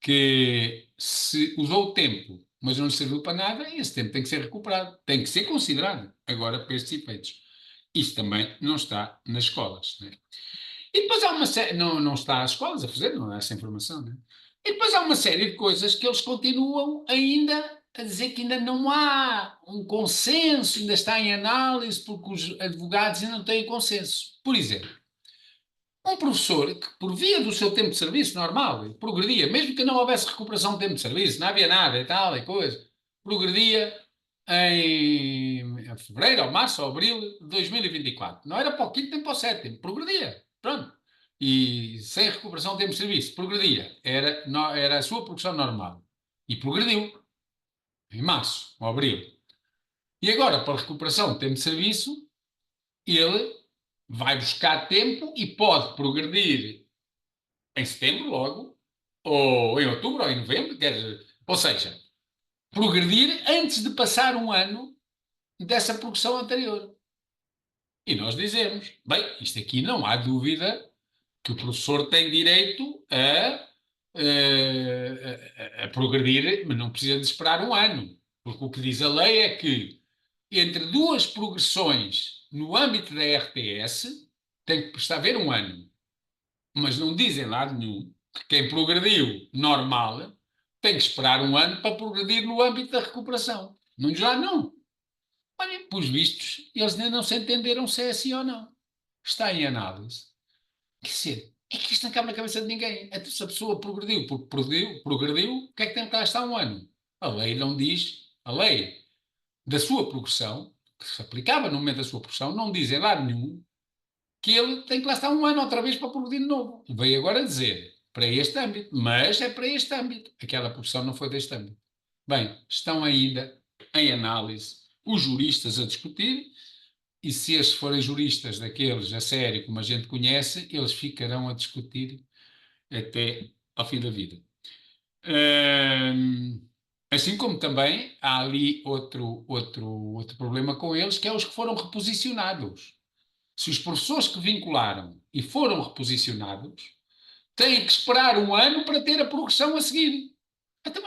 que se usou o tempo, mas não lhe serviu para nada, esse tempo tem que ser recuperado, tem que ser considerado agora para estes efeitos. Isso também não está nas escolas. Né? E depois há uma série, não está às escolas a fazer, não há essa informação. Né? E depois há uma série de coisas que eles continuam ainda a dizer que ainda não há um consenso, ainda está em análise, porque os advogados ainda não têm consenso. Por exemplo, um professor que, por via do seu tempo de serviço normal, progredia, mesmo que não houvesse recuperação de tempo de serviço, não havia nada e tal e coisa, progredia em fevereiro, ou março, ou abril de 2024. Não era para o quinto nem para o sétimo, progredia, pronto. E sem recuperação de tempo de serviço, progredia. Era a sua progressão normal. E progrediu em março ou abril. E agora, para a recuperação de tempo de serviço, ele vai buscar tempo e pode progredir em setembro logo, ou em outubro, ou em novembro, ou seja, progredir antes de passar um ano dessa progressão anterior. E nós dizemos, bem, isto aqui não há dúvida que o professor tem direito a progredir, mas não precisa de esperar um ano, porque o que diz a lei é que entre duas progressões no âmbito da RTS tem que estar a haver um ano. Mas não dizem lado nenhum que quem progrediu normal tem que esperar um ano para progredir no âmbito da recuperação. Não diz lá não. Olha, pelos vistos, eles ainda não se entenderam se é assim ou não. Está em análise. Quer dizer, é que isto não cabe na cabeça de ninguém. Então, se a pessoa progrediu, porque progrediu, o que é que tem que lá estar um ano? A lei não diz, a lei da sua progressão, que se aplicava no momento da sua progressão, não diz em lado nenhum que ele tem que lá estar um ano outra vez para progredir de novo. Veio agora dizer, para este âmbito, mas é para este âmbito. Aquela profissão não foi deste âmbito. Bem, estão ainda em análise os juristas a discutir, e se esses forem juristas daqueles a sério, como a gente conhece, eles ficarão a discutir até ao fim da vida. Assim como também há ali outro problema com eles, que é os que foram reposicionados. Se os professores que vincularam e foram reposicionados têm que esperar um ano para ter a progressão a seguir. Então,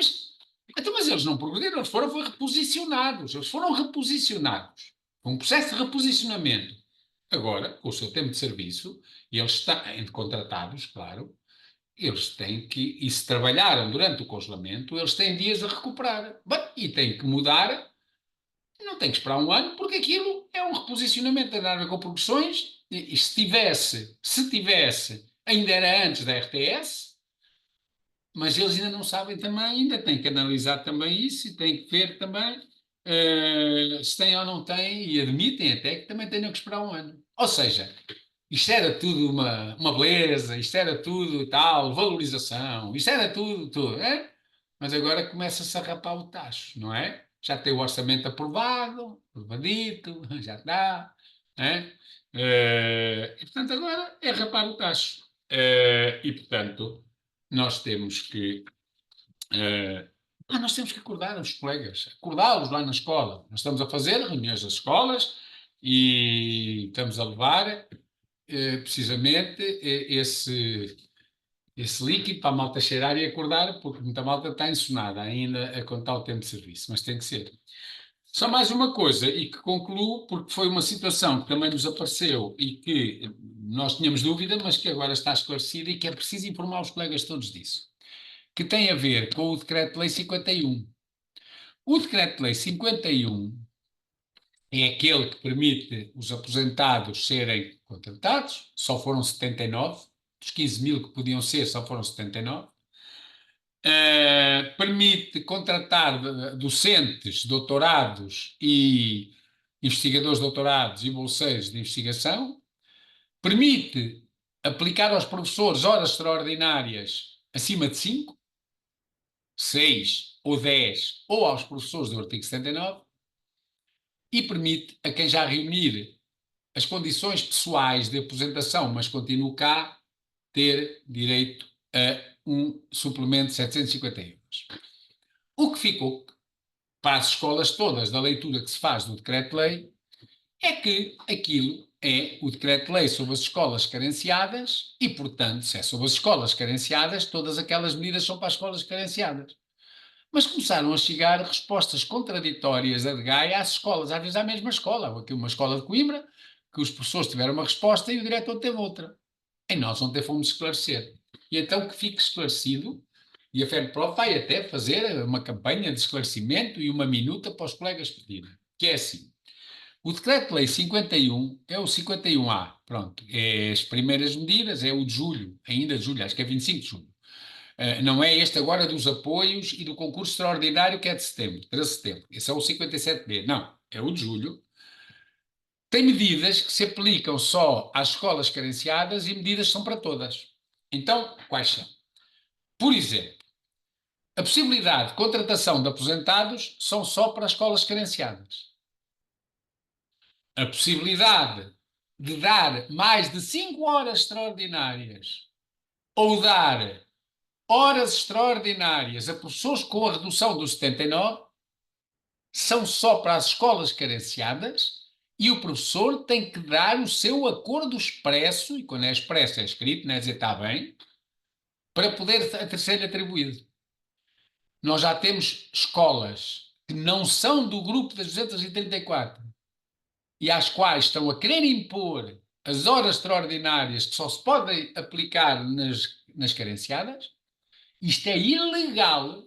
mas eles não progrediram, eles foram reposicionados. Eles foram reposicionados. Um processo de reposicionamento. Agora, com o seu tempo de serviço, e eles estão contratados, claro, eles têm que, e se trabalharam durante o congelamento, eles têm dias a recuperar. Bem, e têm que mudar, não tem que esperar um ano, porque aquilo é um reposicionamento, tem a ver com progressões, e se tivesse, ainda era antes da RTS, mas eles ainda não sabem também, ainda têm que analisar também isso e têm que ver também se têm ou não têm, e admitem até que também tenham que esperar um ano. Ou seja, isto era tudo uma beleza, isto era tudo tal, valorização, isto era tudo, é? Mas agora começa-se a rapar o tacho, não é? Já tem o orçamento aprovado, aprovadito, já está, é? E portanto agora é rapar o tacho. E portanto nós temos que nós temos que acordar os colegas, acordá-los lá na escola. Nós estamos a fazer reuniões das escolas e estamos a levar precisamente esse líquido para a malta cheirar e acordar, porque muita malta está ensonada ainda a contar o tempo de serviço, mas tem que ser. Só mais uma coisa, e que concluo, porque foi uma situação que também nos apareceu e que nós tínhamos dúvida, mas que agora está esclarecida e que é preciso informar os colegas todos disso, que tem a ver com o Decreto-Lei 51. O Decreto-Lei 51 é aquele que permite os aposentados serem contratados, só foram 79, dos 15 mil que podiam ser, só foram 79. permite contratar docentes, doutorados e investigadores doutorados e bolseiros de investigação, permite aplicar aos professores horas extraordinárias acima de 5, 6 ou 10, ou aos professores do artigo 79, e permite a quem já reunir as condições pessoais de aposentação, mas continua cá, ter direito a um suplemento de 750 euros. O que ficou para as escolas todas da leitura que se faz do decreto-lei é que aquilo é o decreto-lei sobre as escolas carenciadas e, portanto, se é sobre as escolas carenciadas, todas aquelas medidas são para as escolas carenciadas. Mas começaram a chegar respostas contraditórias a de Gaia às escolas, às vezes à mesma escola. Aqui uma escola de Coimbra, que os professores tiveram uma resposta e o diretor teve outra. E nós ontem fomos esclarecer. E então que fique esclarecido, e a FEMPROF vai até fazer uma campanha de esclarecimento e uma minuta para os colegas pedirem, que é assim. O Decreto-Lei 51 é o 51A, pronto, é as primeiras medidas, é o de julho, ainda de julho, acho que é 25 de julho. Não é este agora dos apoios e do concurso extraordinário que é de setembro, 13 de setembro. Esse é o 57B. Não, é o de julho. Tem medidas que se aplicam só às escolas carenciadas e medidas são para todas. Então, quais são? Por exemplo, a possibilidade de contratação de aposentados são só para as escolas carenciadas. A possibilidade de dar mais de 5 horas extraordinárias ou dar horas extraordinárias a professores com a redução do 79 são só para as escolas carenciadas e o professor tem que dar o seu acordo expresso, e quando é expresso é escrito, não é dizer está bem, para poder ser atribuído. Nós já temos escolas que não são do grupo das 234 e às quais estão a querer impor as horas extraordinárias que só se podem aplicar nas carenciadas. Isto é ilegal.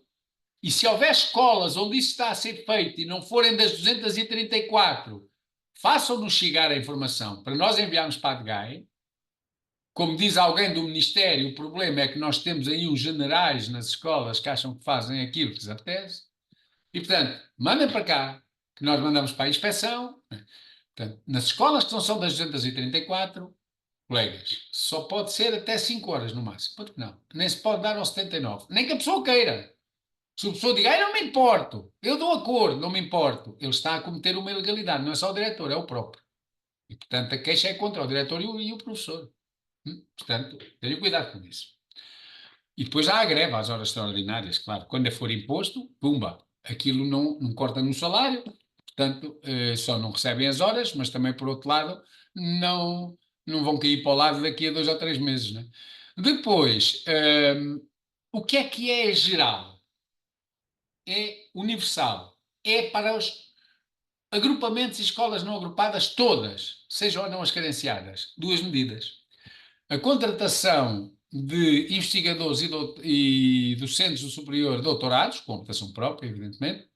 E se houver escolas onde isso está a ser feito e não forem das 234, façam-nos chegar a informação para nós enviarmos para a DGAE. Como diz alguém do Ministério, o problema é que nós temos aí uns generais nas escolas que acham que fazem aquilo que lhes apetece. E, portanto, mandem para cá, que nós mandamos para a inspeção. Portanto, nas escolas que não são das 234, colegas, só pode ser até 5 horas no máximo. Porque não, nem se pode dar aos 79. Nem que a pessoa queira. Se a pessoa diga, não me importo, eu dou acordo, não me importo, ele está a cometer uma ilegalidade, não é só o diretor, é o próprio. E, portanto, a queixa é contra o diretor e o professor. Portanto, tenham cuidado com isso. E depois há a greve às horas extraordinárias, claro. Quando for imposto, pumba, aquilo não corta no salário, portanto, só não recebem as horas, mas também, por outro lado, não vão cair para o lado daqui a 2 ou 3 meses. Né? Depois, o que é geral? É universal. É para os agrupamentos e escolas não agrupadas todas, sejam ou não as carenciadas. Duas medidas. A contratação de investigadores e docentes do superior doutorados, com computação própria, evidentemente,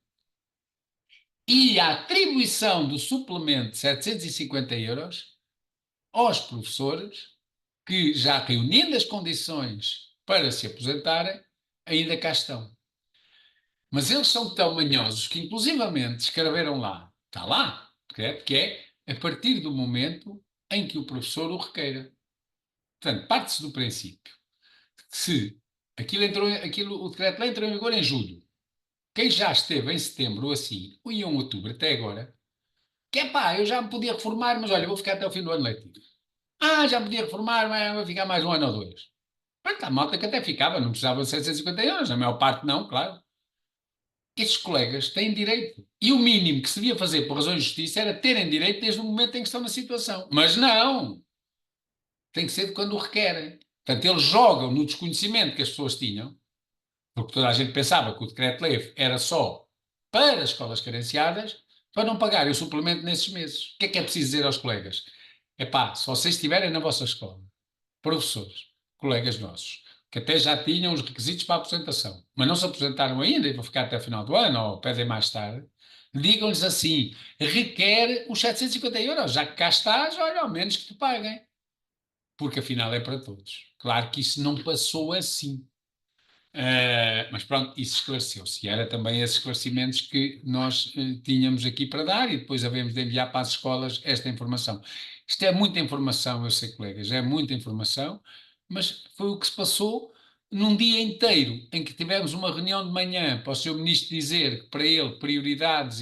e a atribuição do suplemento de 750 euros aos professores que, já reunindo as condições para se aposentarem, ainda cá estão. Mas eles são tão manhosos que, inclusivamente, escreveram lá, está lá, que é a partir do momento em que o professor o requeira. Portanto, parte-se do princípio que se o decreto-lei entrou em vigor em julho, quem já esteve em setembro ou assim, ou em outubro até agora, que é pá, eu já me podia reformar, mas olha, vou ficar até o fim do ano letivo. Já me podia reformar, mas vou ficar mais um ano ou dois. Pronto, a malta que até ficava, não precisava de 750 euros, a maior parte não, claro. Estes colegas têm direito. E o mínimo que se devia fazer por razões de justiça era terem direito desde o momento em que estão na situação. Mas não! Tem que ser de quando o requerem. Portanto, eles jogam no desconhecimento que as pessoas tinham, porque toda a gente pensava que o decreto-lei era só para as escolas carenciadas, para não pagarem o suplemento nesses meses. O que é preciso dizer aos colegas? Epá, se vocês estiverem na vossa escola, professores, colegas nossos, que até já tinham os requisitos para a aposentação, mas não se aposentaram ainda e vão ficar até o final do ano ou pedem mais tarde, digam-lhes assim, requer os 750 euros, já que cá estás, olha, ao menos que te paguem, porque afinal é para todos. Claro que isso não passou assim. Mas pronto, isso esclareceu-se. E era também esses esclarecimentos que nós tínhamos aqui para dar e depois havemos de enviar para as escolas esta informação. Isto é muita informação, eu sei, colegas, é muita informação, mas foi o que se passou num dia inteiro em que tivemos uma reunião de manhã para o Sr. Ministro dizer que para ele prioridades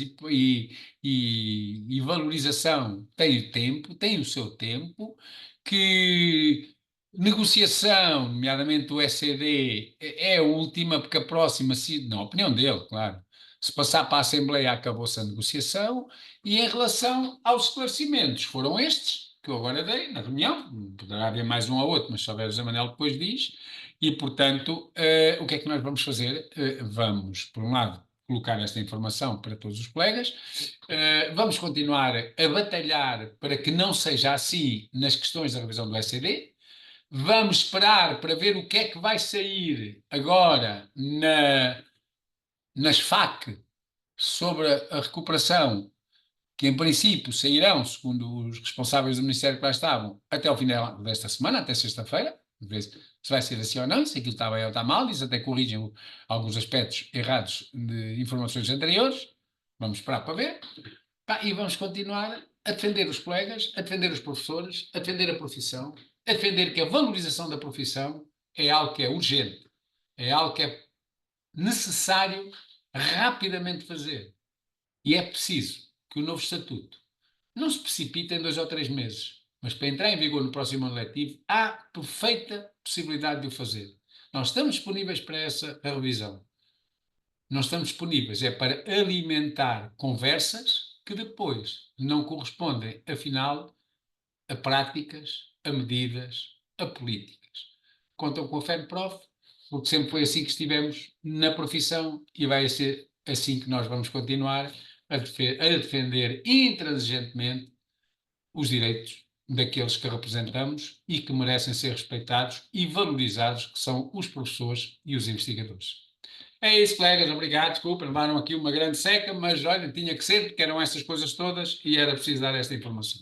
e valorização tem o tempo, tem o seu tempo, que negociação, nomeadamente o SCD, é a última, porque a próxima, na opinião dele, claro, se passar para a Assembleia acabou-se a negociação, e em relação aos esclarecimentos, foram estes que eu agora dei na reunião, poderá haver mais um ou outro, mas se houver o José Manuel depois diz, e portanto, o que é que nós vamos fazer? Vamos, por um lado, colocar esta informação para todos os colegas, vamos continuar a batalhar para que não seja assim nas questões da revisão do SCD. Vamos esperar para ver o que é que vai sair agora nas FAC sobre a recuperação, que em princípio sairão, segundo os responsáveis do Ministério que lá estavam, até ao final desta semana, até sexta-feira, ver se vai ser assim ou não, se aquilo está bem ou está mal, eles até corrigem alguns aspectos errados de informações anteriores. Vamos esperar para ver. E vamos continuar a defender os colegas, a defender os professores, a defender a profissão, a defender que a valorização da profissão é algo que é urgente, é algo que é necessário rapidamente fazer. E é preciso que o novo estatuto não se precipite em 2 ou 3 meses, mas para entrar em vigor no próximo ano letivo, há perfeita possibilidade de o fazer. Nós estamos disponíveis para essa revisão. Não estamos disponíveis é para alimentar conversas que depois não correspondem, afinal, a práticas, a medidas, a políticas. Contam com a FENPROF, porque sempre foi assim que estivemos na profissão e vai ser assim que nós vamos continuar a defender intransigentemente os direitos daqueles que representamos e que merecem ser respeitados e valorizados, que são os professores e os investigadores. É isso, colegas, obrigado, desculpa, levaram aqui uma grande seca, mas olha, tinha que ser, porque eram estas coisas todas e era preciso dar esta informação.